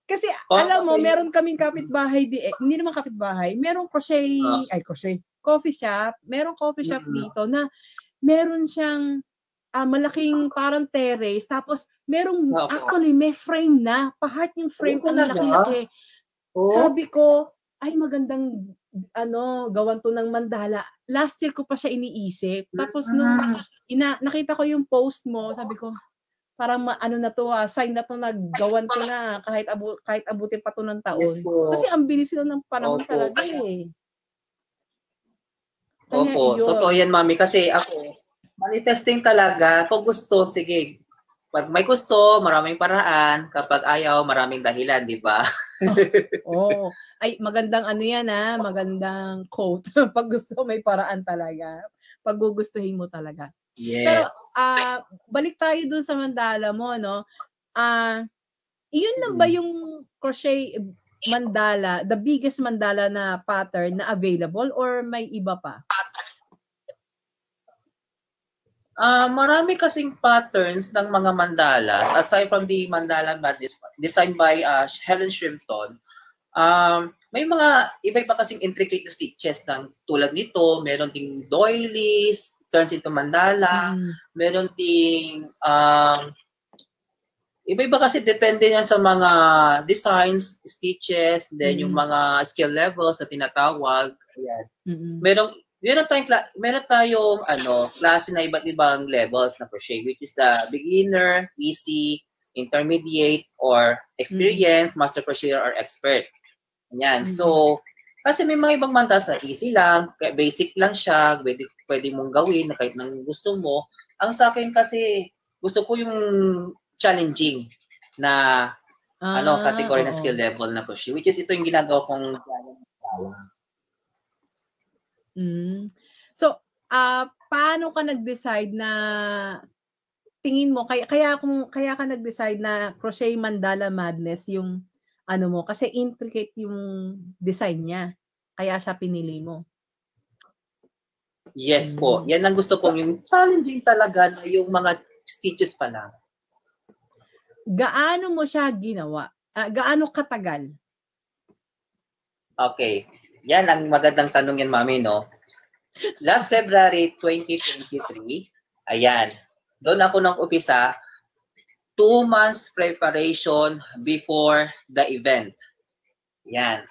Kasi, alam mo, meron kaming kapitbahay, hindi naman kapitbahay, merong coffee shop. Merong coffee shop dito na meron siyang malaking parang terrace, tapos merong, Opo. actually, may frame na. Pa-heart yung frame, Oh, ang talaga? laki-laki. Oh, Sabi ko, ay magandang, gawan to ng mandala. Last year ko pa siya iniisip. Tapos nung nakita ko yung post mo, sabi ko, parang ano na to, sign na to, naggawan to na, kahit abutin pa to ng taon. yes po. Kasi ang bilis lang ng panahon Opo. talaga eh. Kaya Opo, yun. totoo yan, mami. Kasi ako, manifesting talaga. Kung gusto, sige. Pag may gusto, maraming paraan. Kapag ayaw, maraming dahilan, di ba? Oh, ay magandang ano yan magandang quote. Pag gusto may paraan talaga. Pag gugustuhin mo talaga. Yes. Pero balik tayo dun sa mandala mo, no? Iyon lang ba yung crochet mandala, the biggest mandala na pattern na available, or may iba pa? Marami kasing patterns ng mga mandalas aside from the mandala madness designed by Helen Shrimpton. May mga iba-iba kasing intricate stitches ng tulad nito, meron ding doilies, turns into mandala, meron ding iba-iba kasi depende yan sa mga designs, stitches, then yung mga skill levels na tinatawag. Ayan. Meron tayong klase na iba't ibang levels na crochet, which is the beginner, easy, intermediate, or experience, master crocheter, or expert. Yan. So, kasi may mga ibang mandalas na easy lang, basic lang siya, pwede mong gawin na kahit nang gusto mo. Ang sa akin kasi, gusto ko yung challenging na category na skill level na crochet, which is ito yung ginagawa kong So, paano ka nag-decide na tingin mo kaya ka nag-decide na crochet mandala madness yung mo, kasi intricate yung design niya. Kaya siya pinili mo. Yes po. Yan ang gusto kong yung challenging talaga na yung mga stitches pa lang. Gaano mo siya ginawa? Gaano katagal? Okay. Yan ang magandang tanong yan, mami, no? Last February 2023, ayan, doon ako nang upisa, 2 months preparation before the event. Yan.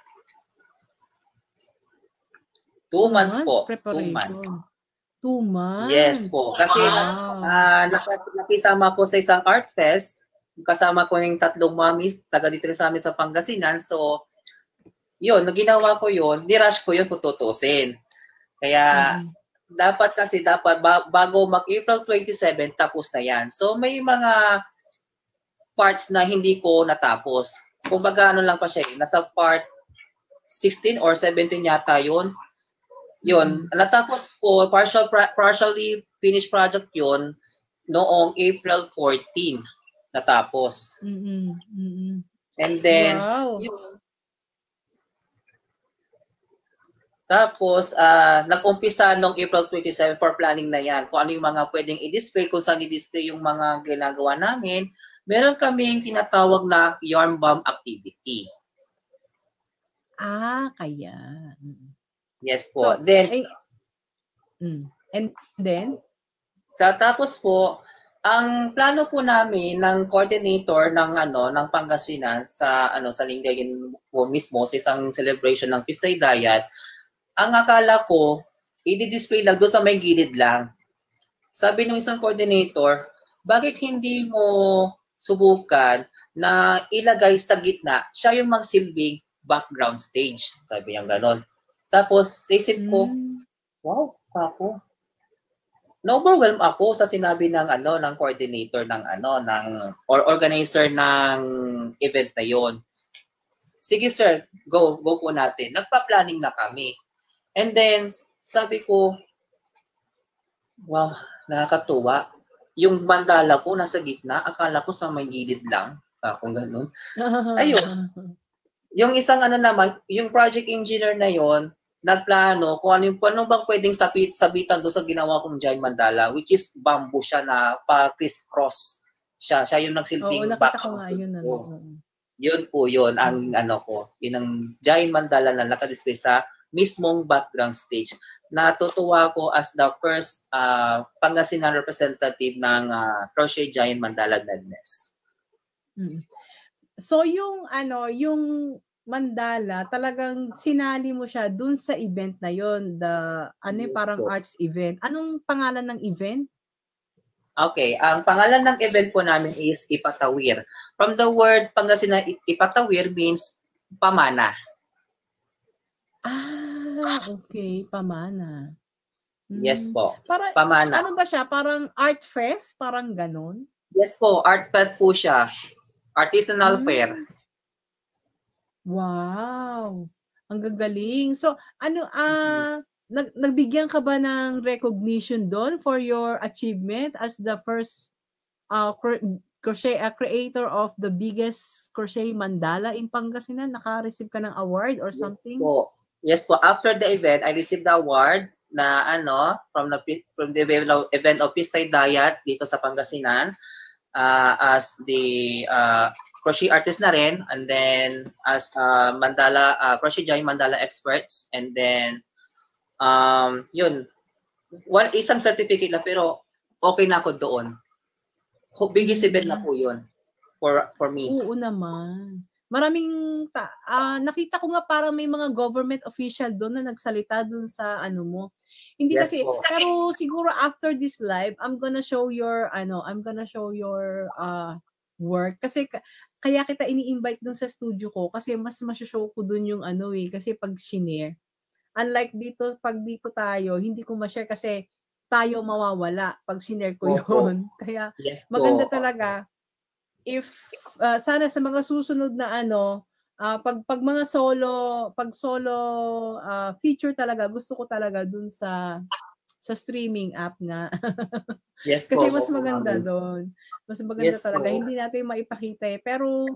2 months po. 2 months. 2 months? Yes po. Kasi nakisama ko sa isang art fest, kasama ko yung 3 mommies, taga dito sa amin sa Pangasinan. So, yun, ginawa ko yun, nirush ko yun kung tutusin. Kaya, dapat bago mag-April 27, tapos na yan. So, may mga parts na hindi ko natapos. Kumbaga, lang pa siya, nasa part 16 or 17 yata yun. Yun, natapos ko, partially finished project yun, noong April 14, natapos. And then, tapos, nag-umpisa noong April 27 for planning na yan. Kung ano yung mga pwedeng i-display, kung saan i-display yung mga ginagawa namin. Meron kaming tinatawag na yarn bomb activity. Kaya. Yes po. So, then, and then? Tapos po, ang plano po namin ng coordinator ng Pangasinan sa Lingayen po mismo sa isang celebration ng Pistay Dayat. Ang akala ko, i-display lang doon sa may gilid lang. Sabi ng isang coordinator, bakit hindi mo subukan na ilagay sa gitna, siya yung magsilbing background stage. Sabi niya gano'n. Tapos, isip ko, wow, ako. Na-overwhelm ako sa sinabi ng coordinator or organizer ng event na yon. Sige sir, go po natin. Nagpa-planning na kami. And then, sabi ko, wow, nakakatuwa. Yung mandala ko nasa gitna, akala ko sa may gilid lang. Kung gano'n. Ayun. Yung isang naman, yung project engineer na yon, nagplano kung paano bang pwedeng sabitan doon sa ginawa kong giant mandala, which is bamboo siya na pa-criss-cross siya. Siya yung nagsilbing background. Yun po yun, ang yun ang giant mandala na nakadisplay sa mismong background stage. natutuwa ko as the first Pangasinan representative ng Crochet Giant Mandala Madness. So yung yung mandala, talagang sinali mo siya dun sa event na yon, parang arts event. Anong pangalan ng event? Okay, ang pangalan ng event po namin is Ipatawir. From the word Pangasinan, Ipatawir means pamana. Okay, pamana. Yes po. Pamana. Ano ba siya? Parang art fest? Parang ganon? Yes po, art fest po siya. Artisanal fair. Wow! Ang gagaling. So, nagbigyan ka ba ng recognition doon for your achievement as the first creator of the biggest crochet mandala in Pangasinan? Naka-receive ka ng award or something? Yes po. After the event, I received the award na from the event of Pistay Dayat dito sa Pangasinan as the crochet artist na rin, and then as mandala crochet giant mandala experts, and then isang certificate lang, pero okay na ako doon. Biggest event na po yun for me. Oo naman. Maraming nakita ko nga parang may mga government official doon na nagsalita doon sa mo. Hindi kasi pero siguro after this live, I'm gonna show your work kasi kaya kita ini-invite dun sa studio ko kasi mas masho-show ko dun yung kasi pag shinare. Unlike dito, pag dito tayo, hindi ko ma-share kasi tayo mawawala pag shinare ko yun. Kaya maganda talaga if sana sa mga susunod na pag mga solo feature talaga, gusto ko talaga dun sa streaming app nga. Yes kasi po. mas maganda doon. Mas maganda talaga. Po. Hindi natin maipakita eh. Pero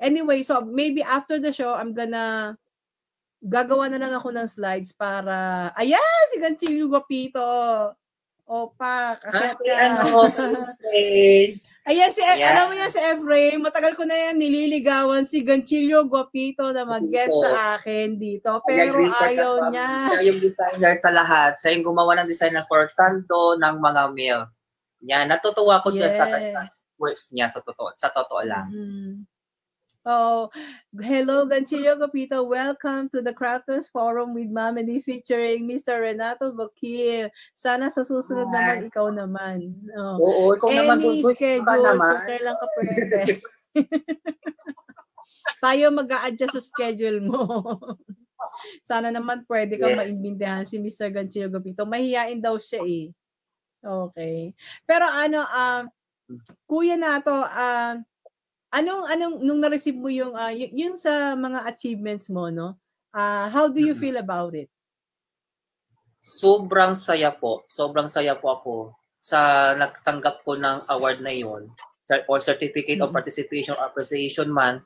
anyway, so maybe after the show, gagawa na lang ako ng slides para si Ganchillo Guapito. Opa, kasi alam mo yan si Efraim, matagal ko na yan nililigawan si Ganchillo Guapito na mag-guest sa akin dito, pero ayaw niya. Siya yung designer sa lahat. Siya yung gumawa ng design for Santo ng mga meal. Yan, natutuwa ko dyan sa works niya sa totoo lang. Oh, hello Ganchillo Guapito. Welcome to the Crafters Forum with Mama D featuring Mr. Renato Bokil. Sana sa susunod naman ikaw naman. Oo, ikaw naman bunso. Schedule, kung kailan ka pwede. Tayo mag-a-adjust sa schedule mo. Sana naman pwede kang maimbindihan si Mr. Ganchillo Guapito. Mahihain daw siya eh. Okay. Pero Kuya Nato, nung na-receive mo yung sa mga achievements mo, no? How do you feel about it? Sobrang saya po. Sobrang saya po ako sa nagtanggap ko ng award na yun or certificate of participation or appreciation man.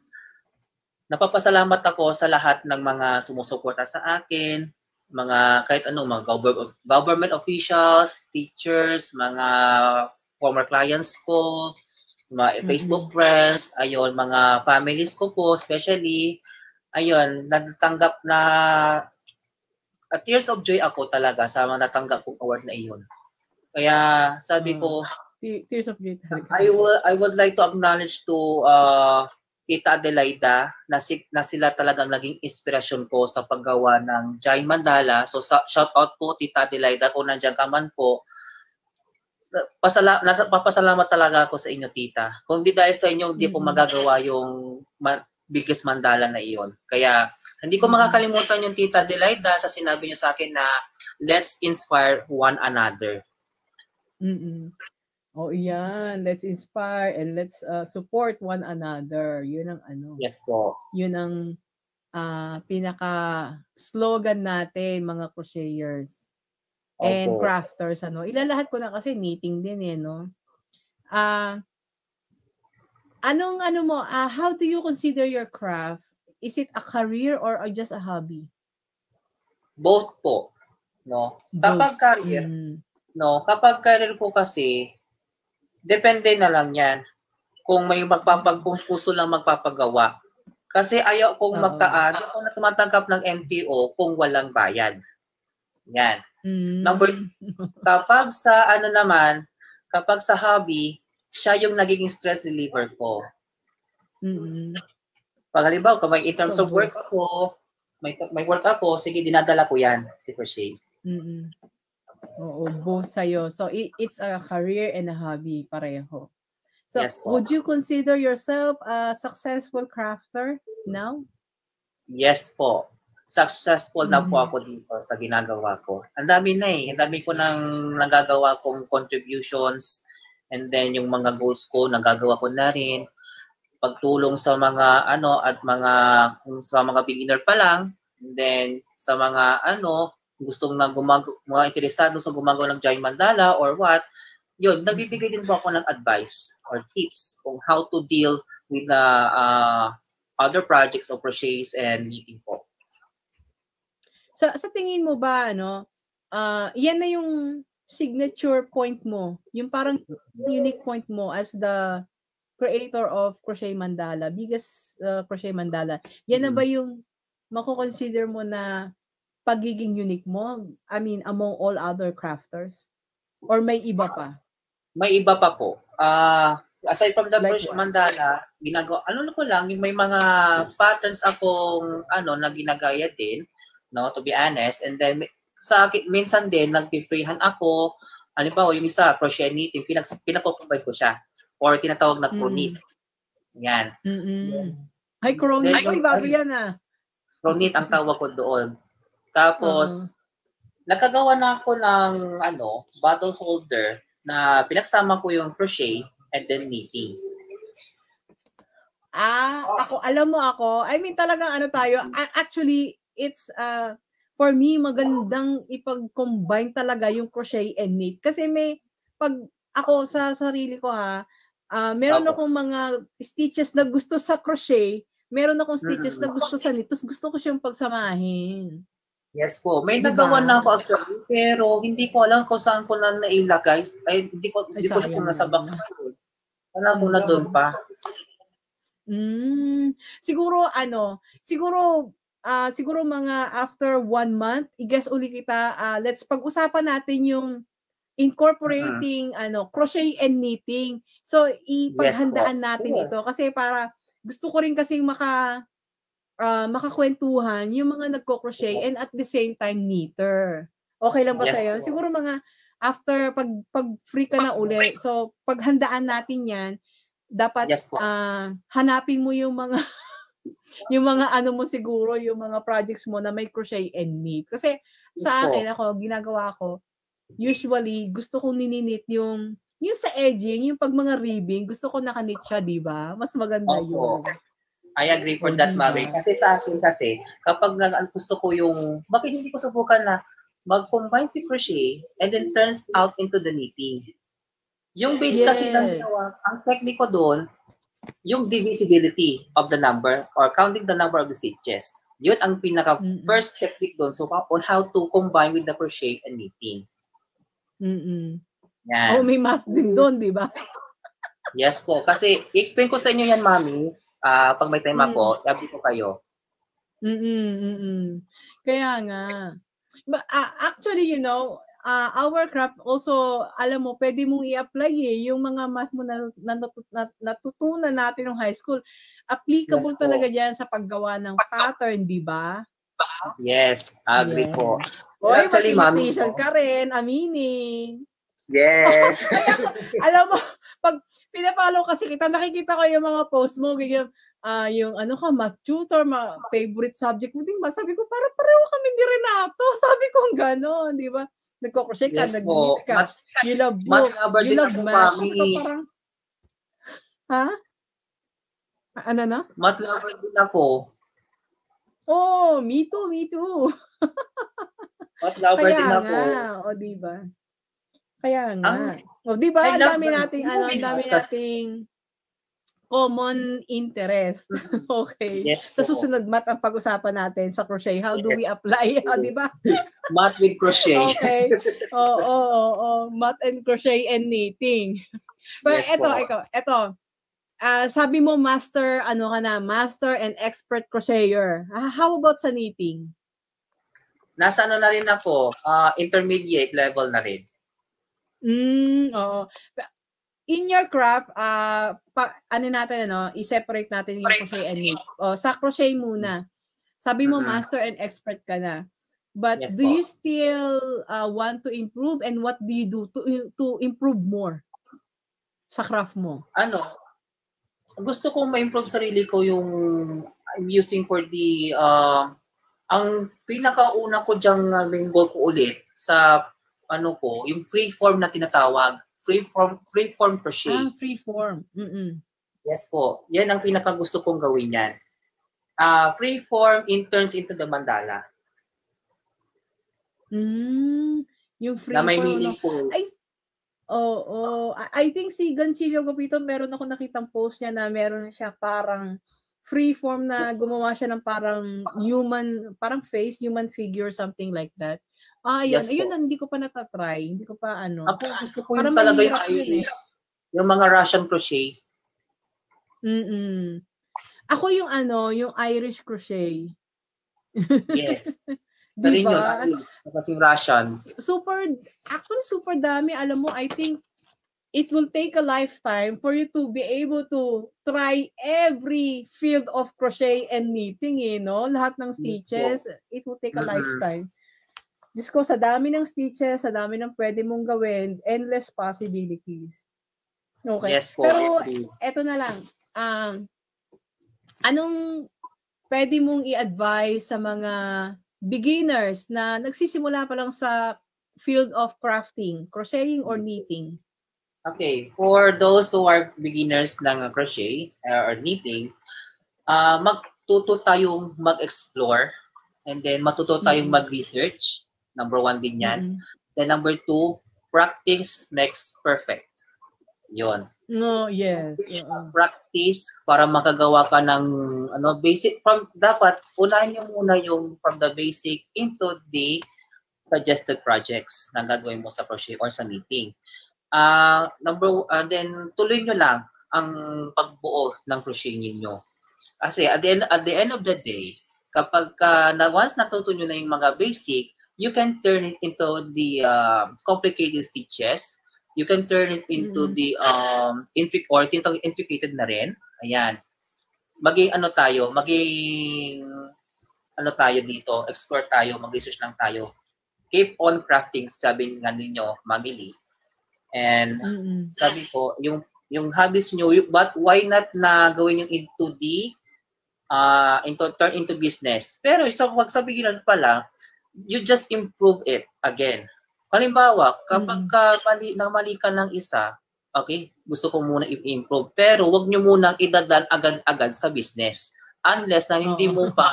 Napapasalamat ako sa lahat ng mga sumusuporta sa akin, kahit mga government officials, teachers, mga former clients ko, mga Facebook friends, mga families ko po, especially, nagtanggap na tears of joy ako talaga sa mga natanggap kong award na iyon. Kaya sabi ko, tears of joy talaga. I would like to acknowledge to Tita Adelaida na sila talagang naging inspirasyon ko sa paggawa ng Giant Mandala. So shout out po Tita Adelaida kung nandiyan ka man po. Papasalamat talaga ako sa inyo, tita. Kung di dahil sa inyo, hindi po magagawa yung biggest mandala na iyon. Kaya, hindi ko makakalimutan yung Tita Adelaida sa sinabi niyo sa akin na let's inspire one another. Oh, yan. Let's inspire and let's support one another. Yun ang Yes po. Yun ang pinaka-slogan natin, mga crocheters. And crafters, ilalahat ko na kasi knitting din no? How do you consider your craft? Is it a career or just a hobby? Both po, no? Kapag career, no? Kapag career po kasi, depende na lang yan. Kung may puso lang magpapagawa. Kasi ayaw kong ayaw na tumatanggap ng MTO kung walang bayad. Yan. Number, kapag sa ano naman, kapag sa hobby, siya yung nagiging stress reliever ko. Pag halimbawa, kung in terms of work ako, may work ako, sige, dinadala ko yan, si crochet. Oo, both sa'yo. So, it's a career and a hobby, pareho. So, Yes, would you consider yourself a successful crafter now? Yes po. Successful na po ako dito sa ginagawa ko. Ang dami na eh. Ang dami ko nang nagagawa kong contributions, and then yung mga goals ko, nagagawa ko na rin. Pagtulong sa mga at kung sa mga beginner pa lang, and then sa mga gustong mga interesado sa gumagawa ng giant mandala or what, yun, nagbibigay din po ako ng advice or tips kung how to deal with the other projects of crochets and knitting po. Sa tingin mo ba, yan na yung signature point mo, yung parang unique point mo as the creator of Crochet Mandala, biggest Crochet Mandala, yan na ba yung mako-consider mo na pagiging unique mo? I mean, among all other crafters? Or may iba pa? May iba pa po. Aside from the Like Crochet Mandala, ginagawa, ko lang, yung may mga patterns akong na ginagaya din, no, to be honest. And then sa akin minsan din nagpi-freehand ako. Halimbawa, yung isa crochet knitting, pinako-combine ko siya or tinatawag na croknit. Yan. Ay, croknit. Ay, bago yan Croknit ang tawag ko doon. Tapos nakagawa na ako ng bottle holder na pinagsama ko yung crochet and then knitting. I mean talagang tayo, actually, it's for me magandang ipag-combine talaga yung crochet and knit kasi pag ako sa sarili ko meron akong mga stitches na gusto sa crochet, meron akong stitches na gusto sa knit, tapos gusto ko siyang pagsamahin. Yes po, may nagawa na ako actually, pero hindi ko alam kung saan ko na nailagay. Hindi ko kung nasa box ko. Wala ko na doon pa. Siguro mga after 1 month, i-guess uli kita, let's pag-usapan natin yung incorporating crochet and knitting. So ipaghandaan natin ito kasi para gusto ko rin kasing makakwentuhan yung mga nagko-crochet and at the same time knitter. Okay lang ba sa'yo? Siguro mga after pag free ka na uli. So paghandaan natin 'yan, dapat hanapin mo yung mga yung mga mo siguro, yung mga projects mo na may crochet and knit. Kasi sa akin, ginagawa ko, usually, gusto kong nininit yung sa edging, yung pag mga ribbing, gusto ko nakanit siya, di ba? Mas maganda yun. I agree for that, Mary. Kasi sa akin kapag gusto ko bakit hindi ko subukan na mag-combine si crochet and then turns out into the knitting. Yung base kasi ng ginawa, ang technique ko doon, yung divisibility of the number or counting the number of the stitches. Yun ang pinaka first technique doon. So, on how to combine with the crochet and knitting. Yan. May math din doon, di ba? Yes po. Kasi, i-explain ko sa inyo yan, Mami. Pag may time ako, i-update ko kayo. Kaya nga. But, actually, our craft also, alam mo, pwede mong i-apply yung mga math mo na natutunan natin ng high school. Applicable talaga dyan sa paggawa ng pattern, di ba? Yes, agree po. Oy, mathematician ka rin, aminin. Yes. Alam mo, pag pinapollow kasi kita, nakikita ko yung mga post mo, yung math tutor, favorite subject mo, di ba? Sabi ko, parang pareho kami ni Renato. Sabi ko, gano'n, di ba? Nagko-crochet ka, nag-knit ka. You love books, you love math. Parang, ano na? Math lover din ako. Oh, me too. Math lover din ako. O, di ba? Kaya nga. O, di ba? Ang dami nating common interest. Okay. Yes, sa susunod math ang pag-usapan natin sa crochet. How do we apply? Di ba? Math with crochet. Okay. Math and crochet and knitting. But yes, ito. Sabi mo master, master and expert crocheter. How about sa knitting? Nasa ano na rin ako, intermediate level na rin. Oo. In your craft, ano natin, i-separate natin yung crochet and knit. Sa crochet muna. Sabi mo, master and expert ka na. But Yes, do po. you still want to improve, and what do you do to improve more sa craft mo? Gusto kong ma-improve sarili ko yung I'm using for the ang pinakauna ko diyang main goal ko ulit sa yung free form na tinatawag, free form crochet. Free form. Yes po. Yan ang pinaka gusto kong gawin yan. Free form turns into the mandala. Yung free Na may form. meaning po. I think si Ganchillo Gopito, meron ako nakitang post niya na meron siya parang free form na gumawa siya ng parang parang face, human figure, something like that. Ayun, Yes, ayun, hindi ko pa natatry. Hindi ko pa Ako gusto ko parang yung talaga yung mahirap yun yung mga Russian crochet. Ako yung yung Irish crochet. Yes. Diba? Kasi Russian. Actually super dami. Alam mo, I think it will take a lifetime for you to be able to try every field of crochet and knitting, lahat ng stitches. It will take a lifetime. Diyos ko, sa dami ng stitches, sa dami ng pwede mong gawin, endless possibilities. Okay. Yes po. Pero, eto na lang. Anong pwede mong i-advise sa mga beginners na nagsisimula pa lang sa field of crafting, crocheting or knitting? Okay. For those who are beginners ng crochet or knitting, magtuto tayong mag-explore, and then matuto tayong mag-research. Number 1 din yan. Then number 2, practice makes perfect. Yun. No, yes. Practice para makagawa ka ng basic. Dapat unahin niyo muna yung from the basic into the suggested projects na gagawin mo sa crochet or sa knitting. Then tuloy nyo lang ang pagbuo ng crochet niyo. Kasi at the end of the day, kapag once natuto nyo na yung mga basic, you can turn it into the complicated stitches. You can turn it into the intricated na rin. Ayan. Maging dito, explore tayo, mag-research lang tayo. Keep on crafting, sabi nga ninyo, Mami Lee. And sabi ko, yung hobbies nyo, but why not na gawin yung turn into business? Pero pag sa beginner pa lang, you just improve it again. Halimbawa, kapag mali ka ng isa, okay, gusto ko muna i-improve. Pero wag nyo munang idadaan agad-agad sa business unless na hindi mo pa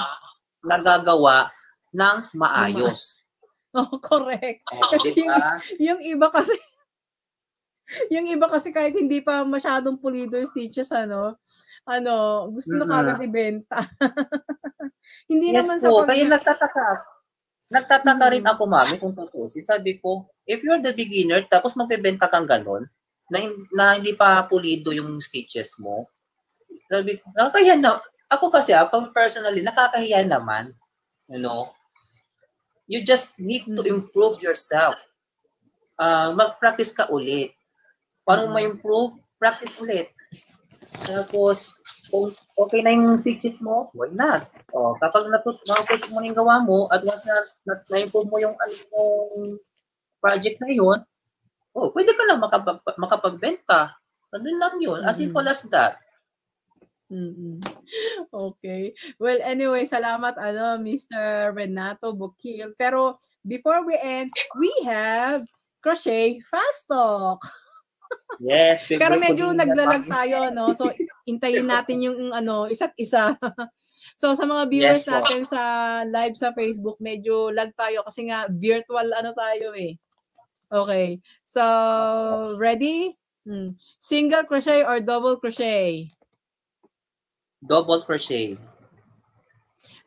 nagagawa ng maayos. Correct. Kasi diba? yung iba kasi kahit hindi pa masyadong pulido yung stitches, gusto na kagad ibenta. Hindi naman sa kaya nagtataka rin ako, Mami, kung tutusin. Sabi ko, if you're the beginner, tapos magbebenta kang ganon, na hindi pa pulido yung stitches mo, sabi ko, kaya na, ako kasi, personally, nakakahiya naman. You just need to improve yourself. Mag-practice ka ulit. Paano ma-improve? Practice ulit. Tapos, kung okay na yung stitches mo, why not? Kapag napapos mo yung gawa mo, at once na-improve mo yung project na yun, pwede ka lang makapagbenta. Ano lang yun? As simple as that. Okay. Well, anyway, salamat Mr. Renato Bukil. Pero before we end, we have Crochet Fast Talk. Yes. Pero medyo naglalag tayo, So, intayin natin yung isa't isa. So, sa mga viewers natin sa live sa Facebook, medyo lag tayo kasi nga virtual tayo eh. Okay. So, ready? Single crochet or double crochet? Double crochet.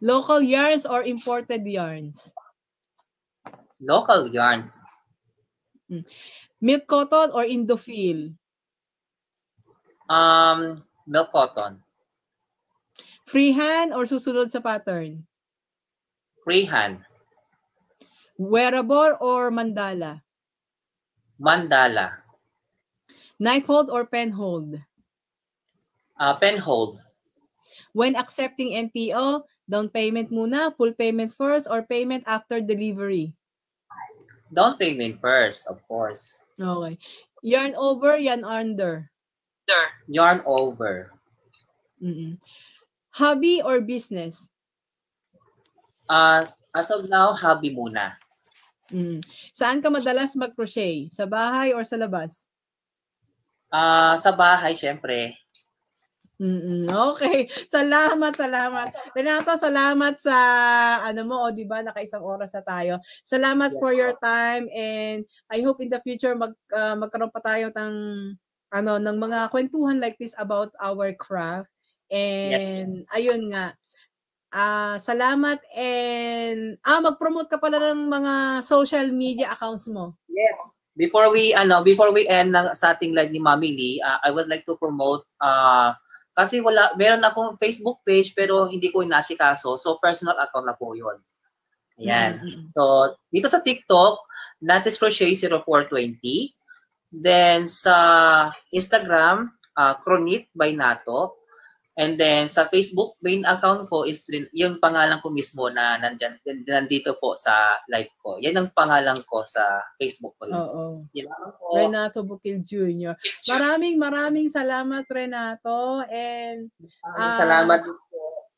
Local yarns or imported yarns? Local yarns. Milk cotton or Indofil? Milk cotton. Freehand or susunod sa pattern? Freehand. Wearable or mandala? Mandala. Knife hold or pen hold? Pen hold. When accepting MPO, down payment muna, full payment first, or payment after delivery? Down payment first, of course. Okay. Yarn over, yarn under? Yarn over. Hobby or business? As of now, hobby muna. Saan ka madalas mag-crochet? Sa bahay or sa labas? Sa bahay, syempre. Okay. Salamat. Renato, salamat sa di ba, naka-isang oras na tayo. Salamat for your time, and I hope in the future magkaroon pa tayo ng mga kwentuhan like this about our craft. And ayun nga. Salamat, and mag-promote ka pala ng mga social media accounts mo. Yes. Before we end sa ating live ni Mommy Lee, I would like to promote kasi meron akong Facebook page pero hindi ko inasikaso. So personal account na po 'yon. Ayan. So dito sa TikTok, Natis Crochet 0420. Then sa Instagram, Cronit by Nato. And then sa Facebook, main account ko is yung pangalan ko mismo na nandito po sa live ko. Yan ang pangalan ko sa Facebook ko. Oo. Renato Bukil Jr. Maraming salamat, Renato. And salamat po.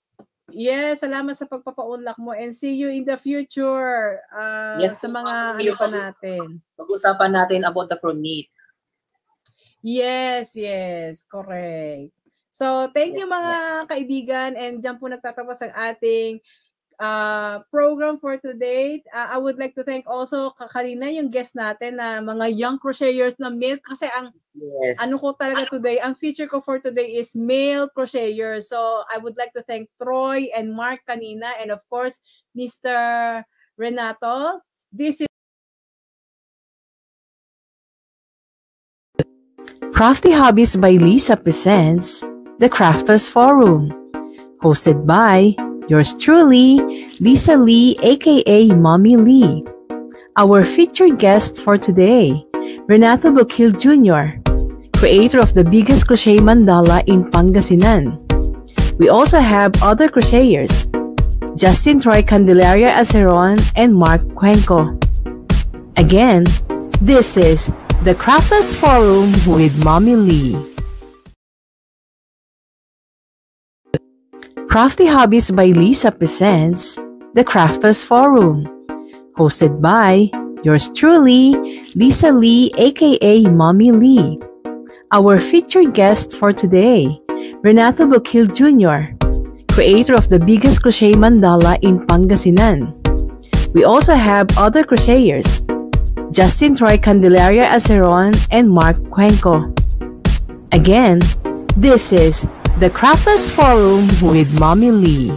Yes, salamat sa pagpapaunlak mo, and see you in the future sa mga pa natin. Pag-usapan natin about the Cronit. Yes, correct. So, thank you mga kaibigan, and dyan po nagtatapos ang ating program for today. I would like to thank also kanina yung guest natin na mga young crocheters na male, kasi ang ko talaga today, ang feature ko for today is male crocheters. So, I would like to thank Troy and Mark kanina, and of course, Mr. Renato. This is Crafty Hobbies by Lisa presents The Crafters Forum, hosted by yours truly, Lisa Lee, aka Mommy Lee. Our featured guest for today, Renato Bukil Jr., creator of the biggest crochet mandala in Pangasinan. We also have other crocheters, Justin Troy Candelaria Aceron and Mark Cuenco. Again, this is The Crafters Forum with Mommy Lee. Crafty Hobbies by Lisa presents The Crafters Forum, hosted by yours truly, Lisa Lee, aka Mommy Lee. Our featured guest for today, Renato Bukil Jr., creator of the biggest crochet mandala in Pangasinan. We also have other crocheters, Justin Troy Candelaria Aceron and Mark Cuenco. Again, this is The Crafters Forum with Mommy Lee.